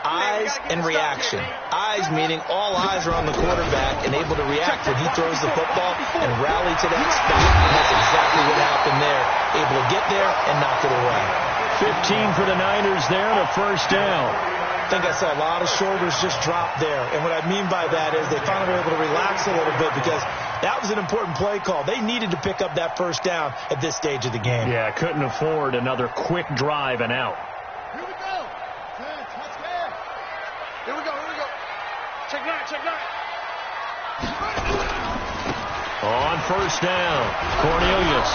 Eyes and reaction. Eyes meaning all eyes are on the quarterback and able to react when he throws the football and rally to that spot. And that's exactly what happened there. Able to get there and knock it away. 15 for the Niners there and a 1st down. I think I saw a lot of shoulders just drop there. And what I mean by that is they finally were able to relax a little bit because that was an important play call. They needed to pick up that 1st down at this stage of the game. Yeah, couldn't afford another quick drive and out. Here we go. Here we go. Check 9. On 1st down, Cornelius.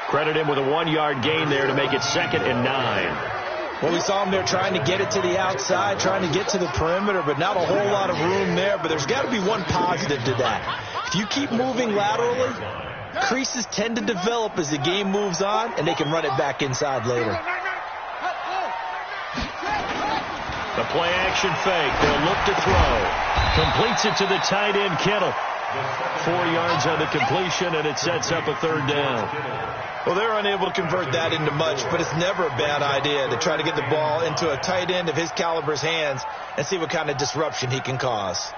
Credit him with a 1-yard gain there to make it 2nd and 9. Well, we saw him there trying to get it to the outside, trying to get to the perimeter, but not a whole lot of room there. But there's got to be one positive to that. If you keep moving laterally, creases tend to develop as the game moves on, and they can run it back inside later. The play-action fake. They'll look to throw. Completes it to the tight end, Kittle. 4 yards on the completion, and it sets up a 3rd down. Well, they're unable to convert that into much, but it's never a bad idea to try to get the ball into a tight end of his caliber's hands and see what kind of disruption he can cause.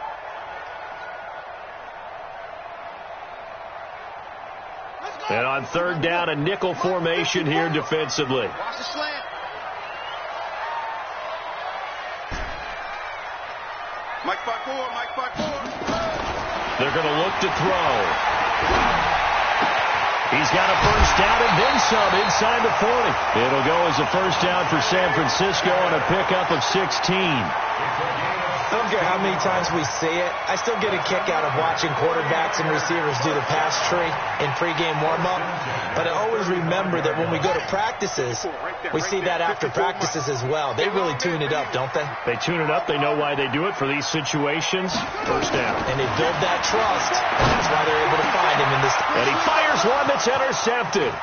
And on 3rd down, a nickel formation here defensively. Watch the slant. Mike 5-4. They're going to look to throw. He's got a 1st down and then some inside the 40. It'll go as a 1st down for San Francisco on a pickup of 16. I don't care how many times we see it. I still get a kick out of watching quarterbacks and receivers do the pass tree in pregame warm-up. But I always remember that when we go to practices, we see that after practices as well. They really tune it up, don't they? They tune it up. They know why they do it for these situations. 1st down. And they build that trust, and that's why they're able to find him in this. And he fires one that's intercepted.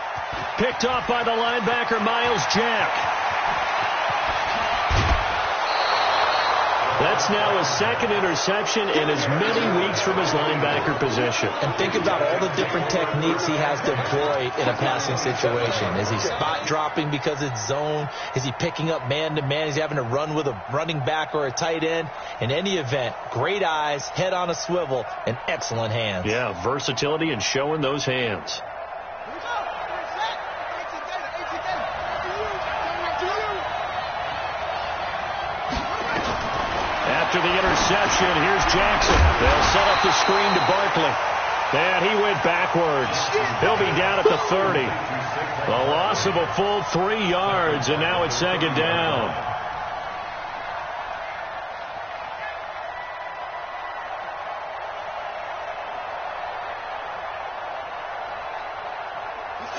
Picked off by the linebacker, Miles Jack. That's now his 2nd interception in as many weeks from his linebacker position. And think about all the different techniques he has to employ in a passing situation. Is he spot dropping because it's zone? Is he picking up man-to-man? Is he having to run with a running back or a tight end? In any event, great eyes, head on a swivel, and excellent hands. Yeah, versatility and showing those hands. After the interception, here's Jackson. They'll set up the screen to Barkley. And he went backwards. He'll be down at the 30. A loss of a full 3 yards, and now it's 2nd down.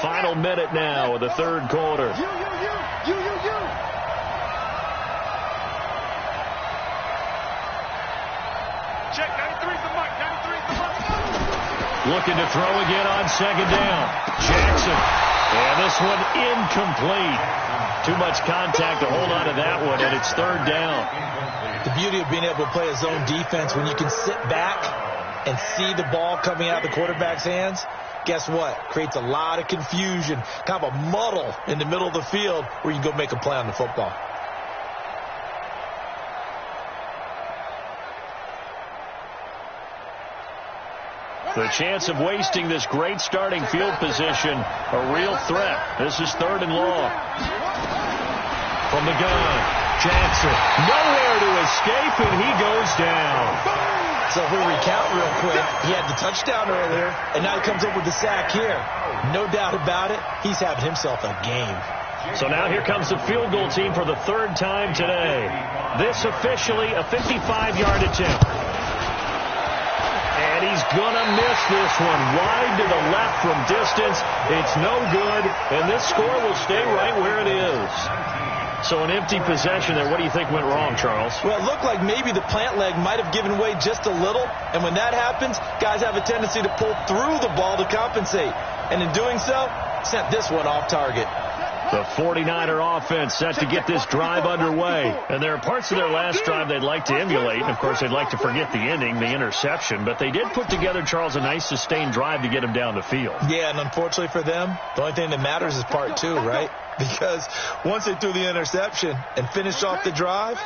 Final minute now of the 3rd quarter. Check 93 for Mike. 93 for Mike. Looking to throw again on 2nd down. Jackson. And this one incomplete. Too much contact to hold on to that one, and it's 3rd down. The beauty of being able to play a zone defense when you can sit back and see the ball coming out of the quarterback's hands, guess what? Creates a lot of confusion, kind of a muddle in the middle of the field where you can go make a play on the football. The chance of wasting this great starting field position, a real threat. This is 3rd and long. From the gun, Jackson, nowhere to escape, and he goes down. So if we recount real quick, he had the touchdown earlier, and now he comes up with the sack here. No doubt about it, he's having himself a game. So now here comes the field goal team for the 3rd time today. This officially a 55-yard attempt. And he's going to miss this one. Wide to the left from distance. It's no good, and this score will stay right where it is. So an empty possession there. What do you think went wrong, Charles? Well, it looked like maybe the plant leg might have given way just a little. And when that happens, guys have a tendency to pull through the ball to compensate. And in doing so, sent this one off target. The 49er offense set to get this drive underway. And there are parts of their last drive they'd like to emulate. And, of course, they'd like to forget the ending, the interception. But they did put together, Charles, a nice sustained drive to get them down the field. Yeah, and unfortunately for them, the only thing that matters is part 2, right? Because once they threw the interception and finished off the drive,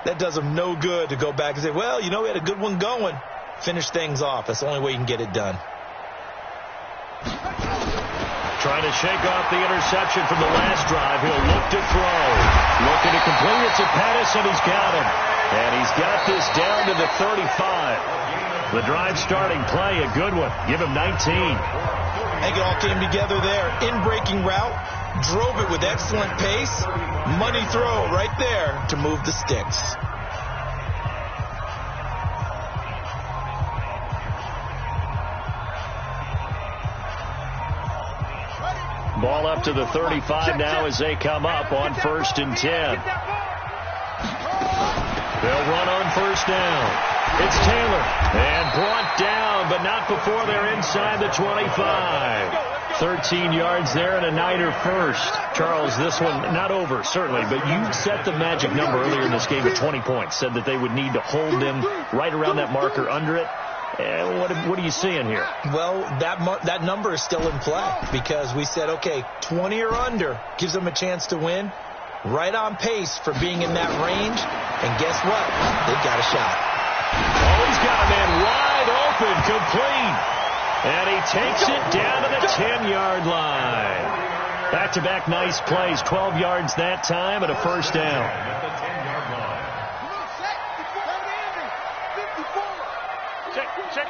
that does them no good to go back and say, well, you know, we had a good one going. Finish things off. That's the only way you can get it done. Trying to shake off the interception from the last drive. He'll look to throw. Looking to complete it to Pettis, and he's got him. And he's got this down to the 35. The drive starting play, a good one. Give him 19. I think it all came together there. In-breaking route. Drove it with excellent pace. Money throw right there to move the sticks. Ball up to the 35 now as they come up on 1st and 10. They'll run on 1st down. It's Taylor. And brought down, but not before they're inside the 25. 13 yards there and a Niner first. Charles, this one not over, certainly, but you set the magic number earlier in this game at 20 points. Said that they would need to hold them right around that marker under it. What are you seeing here? Well, that number is still in play because we said, okay, 20 or under gives them a chance to win. Right on pace for being in that range. And guess what? They've got a shot. Oh, he's got a man wide open, complete. And he takes it down to the 10-yard line. Back-to-back nice plays, 12 yards that time and a 1st down. Check.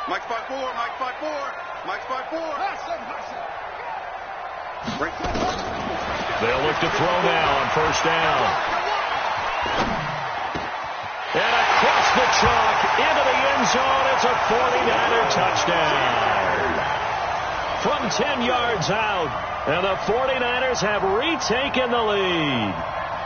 Mike's 5-4. Mike's 5-4. They'll look to throw now on 1st down. And across the chalk into the end zone. It's a 49er touchdown. From 10 yards out. And the 49ers have retaken the lead.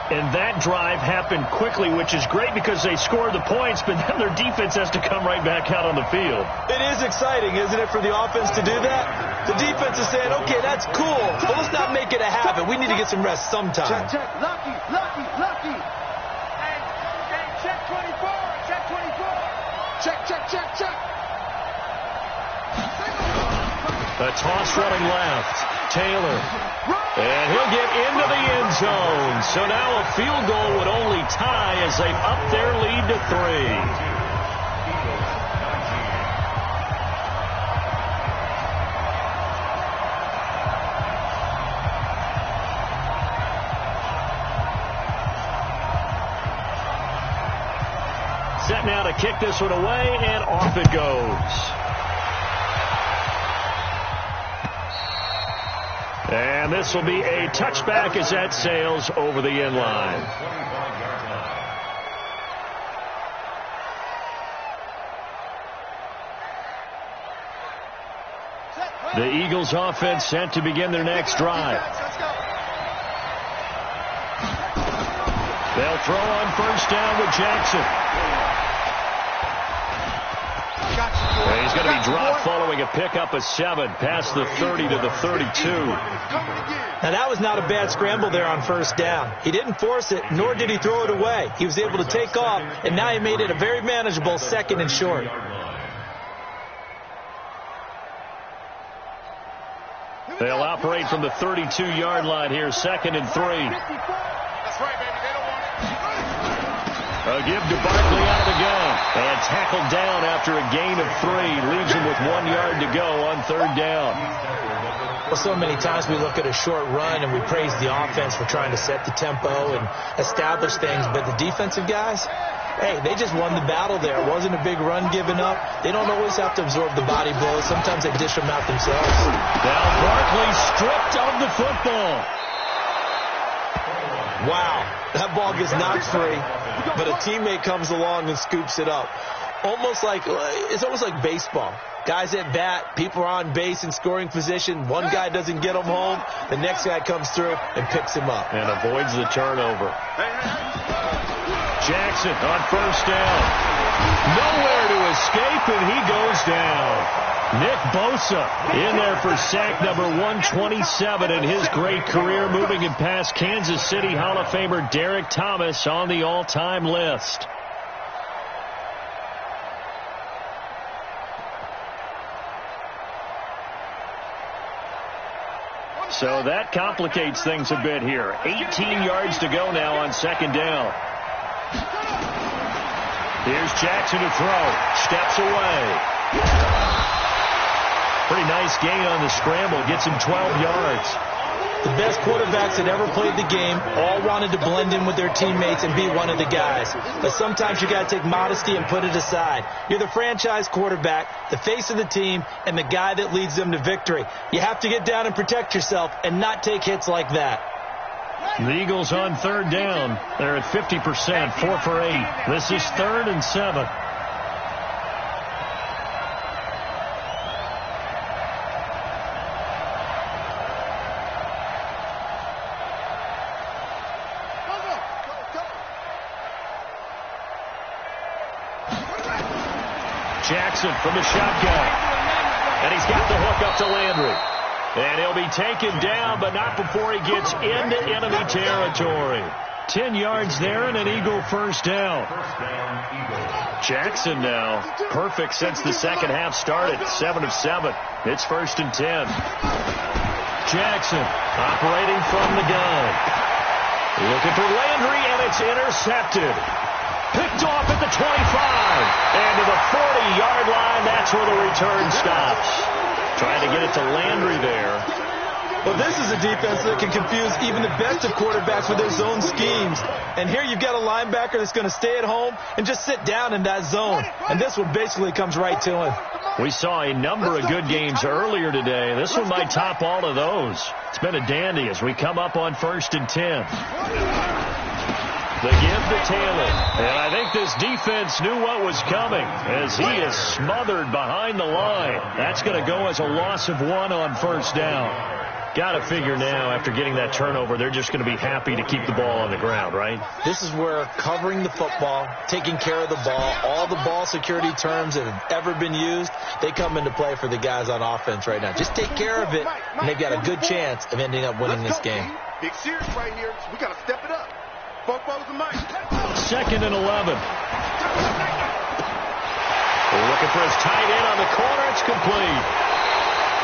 And that drive happened quickly, which is great because they scored the points, but then their defense has to come right back out on the field. It is exciting, isn't it, for the offense to do that? The defense is saying, okay, that's cool, but let's not make it a habit. We need to get some rest sometime. Check. Lucky. And check 24. Check. A toss running left. Taylor. And he'll get into the end zone. So now a field goal would only tie as they've upped their lead to 3. Set now to kick this one away, and off it goes. And this will be a touchback as that sails over the end line. The Eagles offense set to begin their next drive. They'll throw on 1st down with Jackson. And he's going to be dropped following a pickup of 7 past the 30 to the 32. Now, that was not a bad scramble there on 1st down. He didn't force it, nor did he throw it away. He was able to take off, and now he made it a very manageable 2nd and short. They'll operate from the 32-yard line here, 2nd and 3. That's right, baby. They don't want it. A give to Barkley out of the gun. And tackled down after a gain of 3. Leaves him with 1 yard to go on 3rd down. Well, so many times we look at a short run and we praise the offense for trying to set the tempo and establish things. But the defensive guys, hey, they just won the battle there. It wasn't a big run given up. They don't always have to absorb the body blows. Sometimes they dish them out themselves. Now Barkley stripped of the football. Wow, that ball gets knocked free, but a teammate comes along and scoops it up. It's almost like baseball. Guys at bat, people are on base in scoring position. One guy doesn't get him home. The next guy comes through and picks him up. And avoids the turnover. Jackson on 1st down. Nowhere to escape, and he goes down. Nick Bosa in there for sack number 127 in his great career, moving him past Kansas City Hall of Famer Derek Thomas on the all-time list. So that complicates things a bit here. 18 yards to go now on 2nd down. Here's Jackson to throw. Steps away. Pretty nice gain on the scramble. Gets him 12 yards. The best quarterbacks that ever played the game all wanted to blend in with their teammates and be one of the guys. But sometimes you got to take modesty and put it aside. You're the franchise quarterback, the face of the team, and the guy that leads them to victory. You have to get down and protect yourself and not take hits like that. The Eagles on 3rd down. They're at 50%, 4 for 8. This is 3rd and 7. Jackson from the shotgun. And he's got the hook up to Landry. And he'll be taken down, but not before he gets into enemy territory. 10 yards there and an Eagle 1st down. Jackson now perfect since the second half started. 7 of 7. It's 1st and 10. Jackson operating from the gun. Looking for Landry, and it's intercepted. Picked off at the 25. And to the 40-yard line, that's where the return stops. Trying to get it to Landry there. Well, this is a defense that can confuse even the best of quarterbacks with their zone schemes. And here you've got a linebacker that's going to stay at home and just sit down in that zone. And this one basically comes right to him. We saw a number of good games earlier today. This one might top all of those. It's been a dandy as we come up on 1st and 10. The give to Taylor. And I think this defense knew what was coming as he is smothered behind the line. That's going to go as a loss of 1 on 1st down. Got to figure now, after getting that turnover, they're just going to be happy to keep the ball on the ground, right? This is where covering the football, taking care of the ball, all the ball security terms that have ever been used, they come into play for the guys on offense right now. Just take care of it, and they've got a good chance of ending up winning this game. Big series right here. We got to step it up. 2nd and 11. We're looking for his tight end on the corner. It's complete.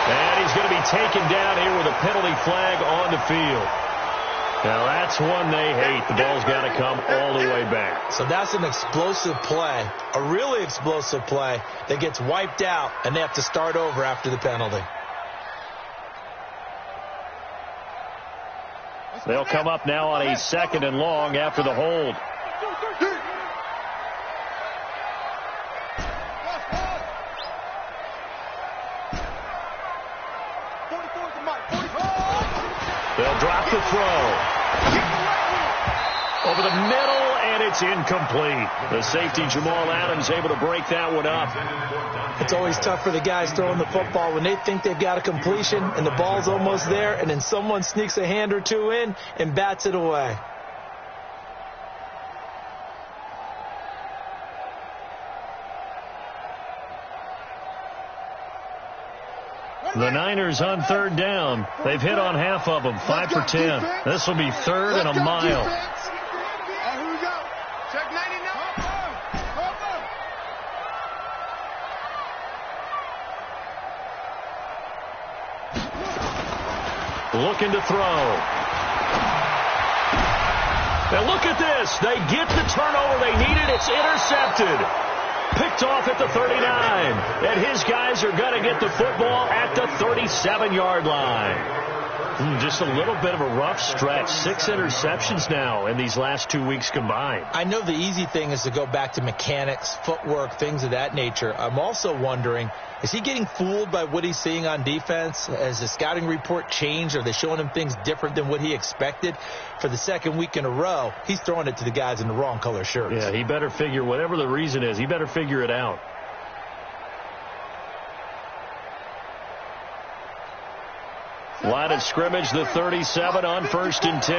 And he's going to be taken down here with a penalty flag on the field. Now that's one they hate. The ball's got to come all the way back. So that's an explosive play, a really explosive play that gets wiped out, and they have to start over after the penalty. They'll come up now on a 2nd and long after the hold. They'll drop the throw. Over the middle, and it's incomplete. The safety, Jamal Adams, able to break that one up. It's always tough for the guys throwing the football when they think they've got a completion and the ball's almost there, and then someone sneaks a hand or two in and bats it away. The Niners on 3rd down. They've hit on half of them, 5 for 10. This will be 3rd and a mile. Here we go. Check 99. Looking to throw. And look at this. They get the turnover they needed. It's intercepted. Picked off at the 39. And his guys are going to get the football at the 37-yard line. Just a little bit of a rough stretch. 6 interceptions now in these last 2 weeks combined. I know the easy thing is to go back to mechanics, footwork, things of that nature. I'm also wondering, is he getting fooled by what he's seeing on defense? Has the scouting report changed? Are they showing him things different than what he expected? For the second week in a row, he's throwing it to the guys in the wrong color shirts. Yeah, he better figure, whatever the reason is, he better figure it out. Line of scrimmage, the 37 on 1st and 10.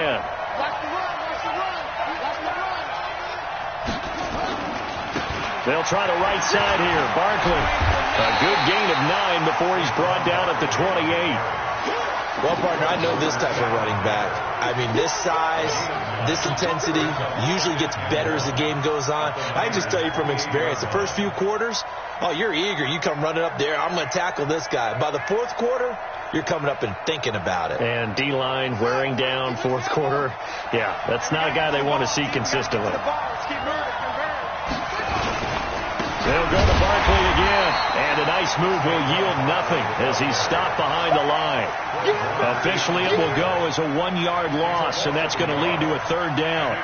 They'll try the right side here. Barkley, a good gain of 9 before he's brought down at the 28. Well, partner, I know this type of running back. I mean, this size, this intensity usually gets better as the game goes on. I just tell you from experience, the first few quarters, oh, you're eager. You come running up there. I'm going to tackle this guy. By the 4th quarter, you're coming up and thinking about it. And D-line wearing down 4th quarter. Yeah, that's not a guy they want to see consistently. They'll go to Barkley again. And a nice move will yield nothing as he's stopped behind the line. Officially, it will go as a 1-yard loss, and that's going to lead to a 3rd down.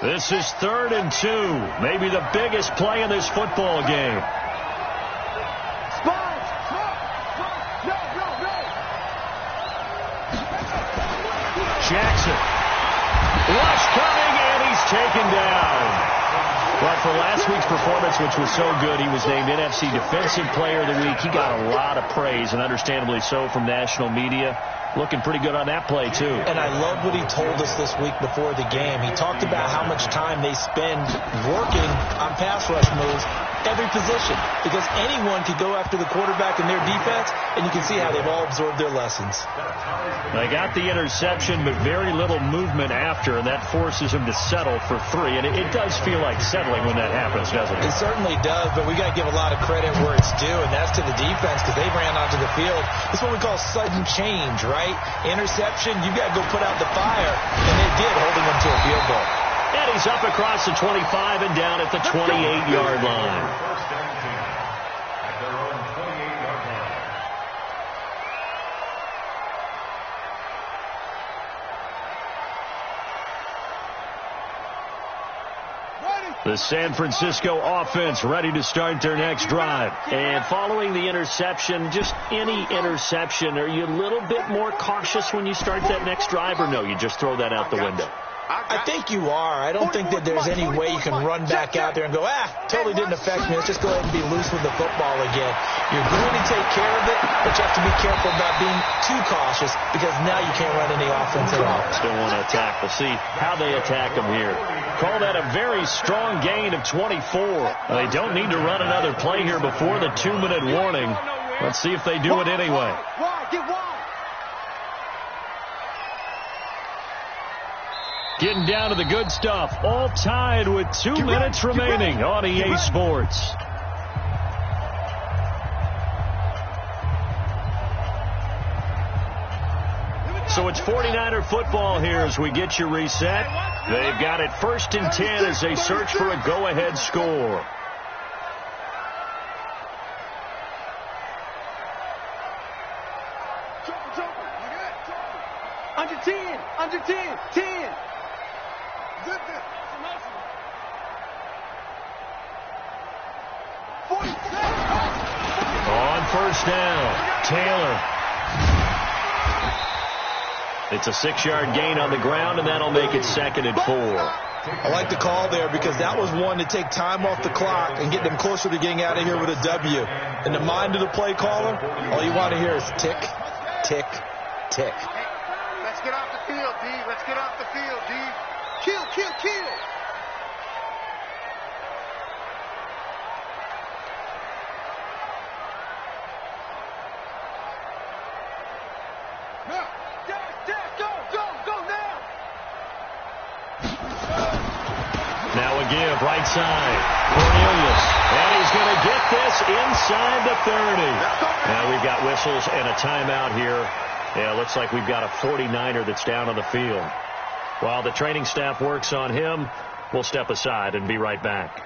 This is 3rd and 2. Maybe the biggest play in this football game. Jackson. Rush coming, and he's taken down. But for last week's performance, which was so good, he was named NFC Defensive Player of the Week. He got a lot of praise, and understandably so, from national media. Looking pretty good on that play, too. And I love what he told us this week before the game. He talked about how much time they spend working on pass rush moves, every position, because anyone could go after the quarterback in their defense, and you can see how they've all absorbed their lessons. They got the interception, but very little movement after, and that forces him to settle for 3. And it does feel like settling when that happens, doesn't it? It certainly does, but we got to give a lot of credit where it's due, and that's to the defense, because they ran onto the field. It's what we call sudden change, right? Interception, you got to go put out the fire, and they did, holding them to a field goal. And he's up across the 25 and down at the 28-yard line. First down team at their own 28-yard line. The San Francisco offense ready to start their next drive. And following the interception, just any interception, are you a little bit more cautious when you start that next drive, or no, you just throw that out the window? I think you are. I don't think that there's any way you can run back out there and go, totally didn't affect me. Let's just go ahead and be loose with the football again. You're going to take care of it, but you have to be careful about being too cautious, because now you can't run any offense at all. Still want to attack. We'll see how they attack them here. Call that a very strong gain of 24. They don't need to run another play here before the 2-minute warning. Let's see if they do it anyway. Getting down to the good stuff. All tied with 2 minutes remaining on EA Sports. So it's 49er football here as we get you reset. They've got it 1st and 10 as they search for a go-ahead score. Under 10, under 10, 10. On 1st down, Taylor. It's a 6-yard gain on the ground, and that'll make it 2nd and 4. I like the call there, because that was one to take time off the clock and get them closer to getting out of here with a W. In the mind of the play caller, all you want to hear is tick, tick, tick. Let's get off the field, D. Let's get off the field, D. Kill, kill, kill. Now a give, right side. Cornelius. And he's going to get this inside the 30. Now we've got whistles and a timeout here Yeah, it looks like we've got a 49er that's down on the field. While the training staff works on him, we'll step aside and be right back.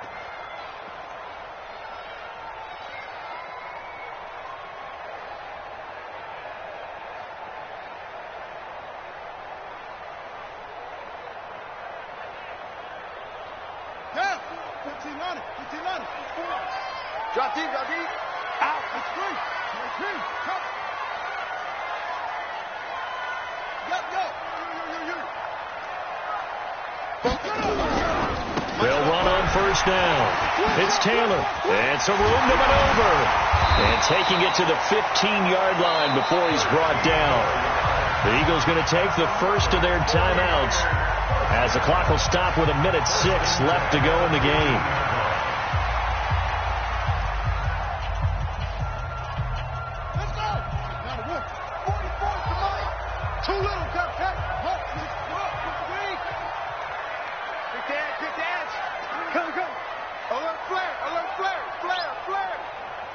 Drop deep, drop deep. Out. It's free. It's free. Come. They'll run on first down. It's Taylor. And some room to maneuver. And taking it to the 15-yard line before he's brought down. The Eagles going to take the first of their timeouts as the clock will stop with 1:06 left to go in the game.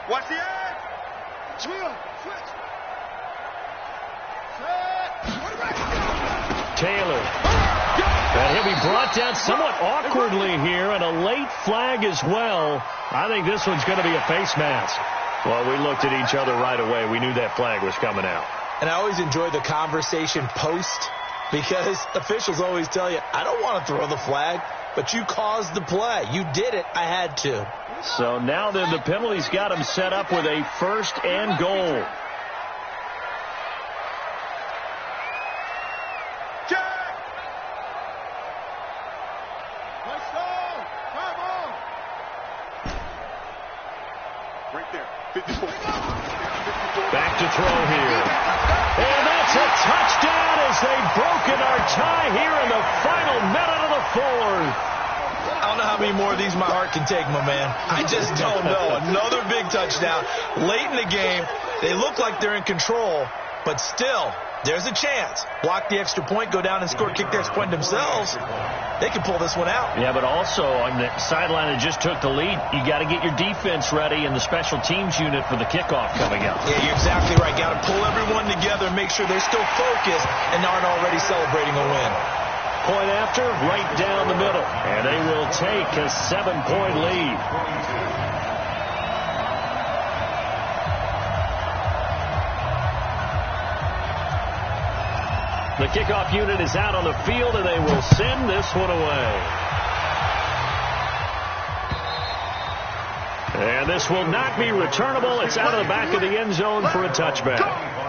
Watch the edge. Switch. Taylor. And he'll be brought down somewhat awkwardly here, and a late flag as well. I think this one's going to be a face mask. Well, we looked at each other right away. We knew that flag was coming out. And I always enjoy the conversation post, because officials always tell you, I don't want to throw the flag, but you caused the play. You did it. I had to. So now then the penalty's got him set up with a first and goal. Right there. 54. Back to throw here. And that's a touchdown as they've broken our tie here in the final minute of the fourth. I don't know how many more of these my heart can take, my man. I just don't know. Another big touchdown. Late in the game, they look like they're in control, but still, there's a chance. Block the extra point, go down and score, kick the extra point themselves. They can pull this one out. Yeah, but also on the sideline that just took the lead, you got to get your defense ready and the special teams unit for the kickoff coming up. Yeah, you're exactly right. Got to pull everyone together, make sure they're still focused and aren't already celebrating a win. Point after, right down the middle. And they will take a 7-point lead. The kickoff unit is out on the field, and they will send this one away. And this will not be returnable. It's out of the back of the end zone for a touchback.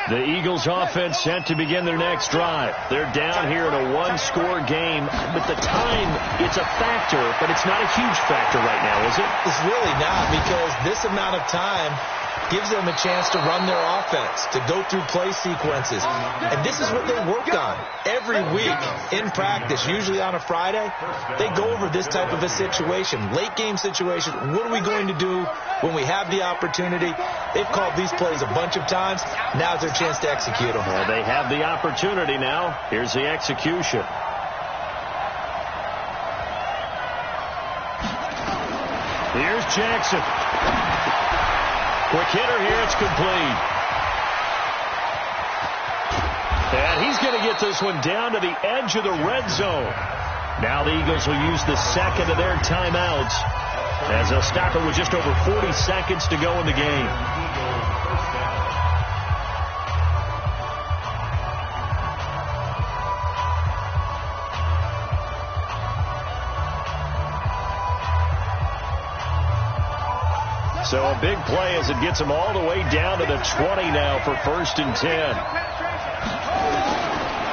The Eagles offense set to begin their next drive. They're down here in a one-score game. But the time, it's a factor, but it's not a huge factor right now, is it? It's really not, because this amount of time gives them a chance to run their offense, to go through play sequences. And this is what they work on every week in practice, usually on a Friday. They go over this type of a situation, late game situation. What are we going to do when we have the opportunity? They've called these plays a bunch of times. Now's their chance to execute them. Well, they have the opportunity now. Here's the execution. Here's Jackson. Quick hitter here. It's complete. And he's going to get this one down to the edge of the red zone. Now the Eagles will use the second of their timeouts as they'll stop it with just over 40 seconds to go in the game. So a big play as it gets them all the way down to the 20 now for 1st and 10.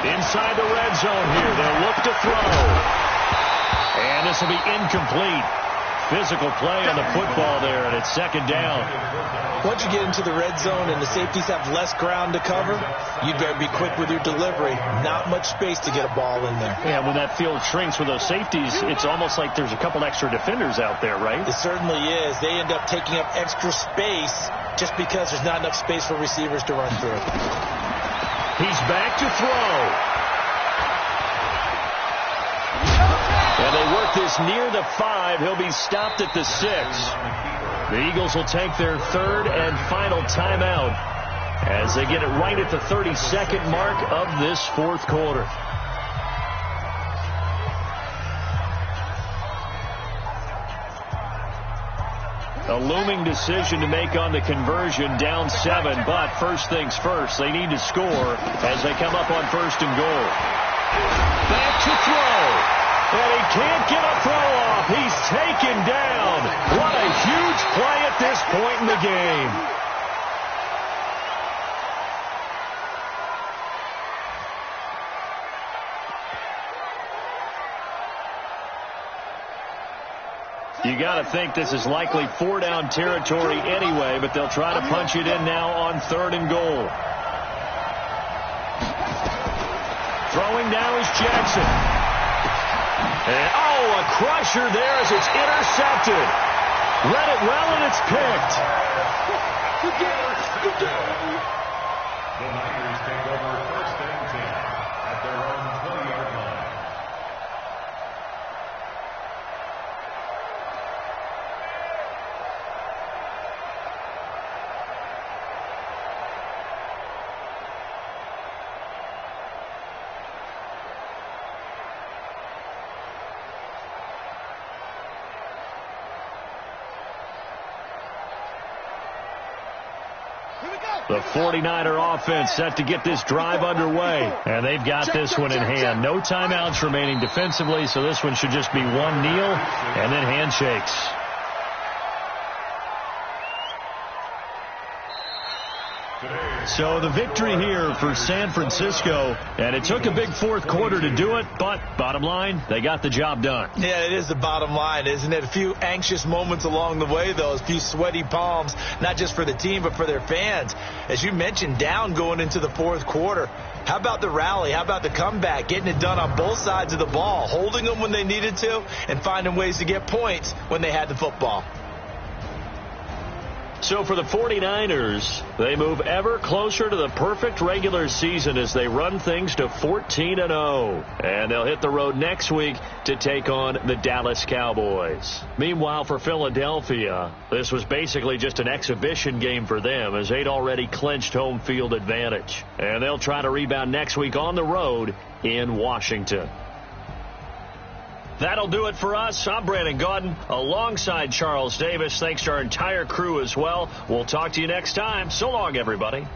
Inside the red zone here. They'll look to throw. And this will be incomplete. Physical play on the football there, and it's 2nd down. Once you get into the red zone and the safeties have less ground to cover, you'd better be quick with your delivery. Not much space to get a ball in there. Yeah, when that field shrinks with those safeties, it's almost like there's a couple extra defenders out there, right? It certainly is. They end up taking up extra space just because there's not enough space for receivers to run through. He's back to throw. They work this near the 5. He'll be stopped at the 6. The Eagles will take their third and final timeout as they get it right at the 32nd mark of this fourth quarter. A looming decision to make on the conversion, down 7, but first things first, they need to score as they come up on first and goal. Back to throw, and he can't get a throw off. He's taken down. What a huge play at this point in the game. You got to think this is likely 4-down territory anyway, but they'll try to punch it in now on third and goal. Throwing now is Jackson. And, a crusher there as it's intercepted. Read it well, and it's picked. The Niners take over first and 10 at their own 20-yard line. The 49er offense set to get this drive underway, and they've got this one in hand. No timeouts remaining defensively, so this one should just be one kneel and then handshakes. So the victory here for San Francisco, and it took a big fourth quarter to do it, but bottom line, they got the job done. Yeah, it is the bottom line, isn't it? A few anxious moments along the way, though, a few sweaty palms, not just for the team, but for their fans. As you mentioned, down going into the fourth quarter. How about the rally? How about the comeback? Getting it done on both sides of the ball, holding them when they needed to, and finding ways to get points when they had the football. So for the 49ers, they move ever closer to the perfect regular season as they run things to 14-0. And they'll hit the road next week to take on the Dallas Cowboys. Meanwhile, for Philadelphia, this was basically just an exhibition game for them as they'd already clinched home field advantage. And they'll try to rebound next week on the road in Washington. That'll do it for us. I'm Brandon Gaudin alongside Charles Davis. Thanks to our entire crew as well. We'll talk to you next time. So long, everybody.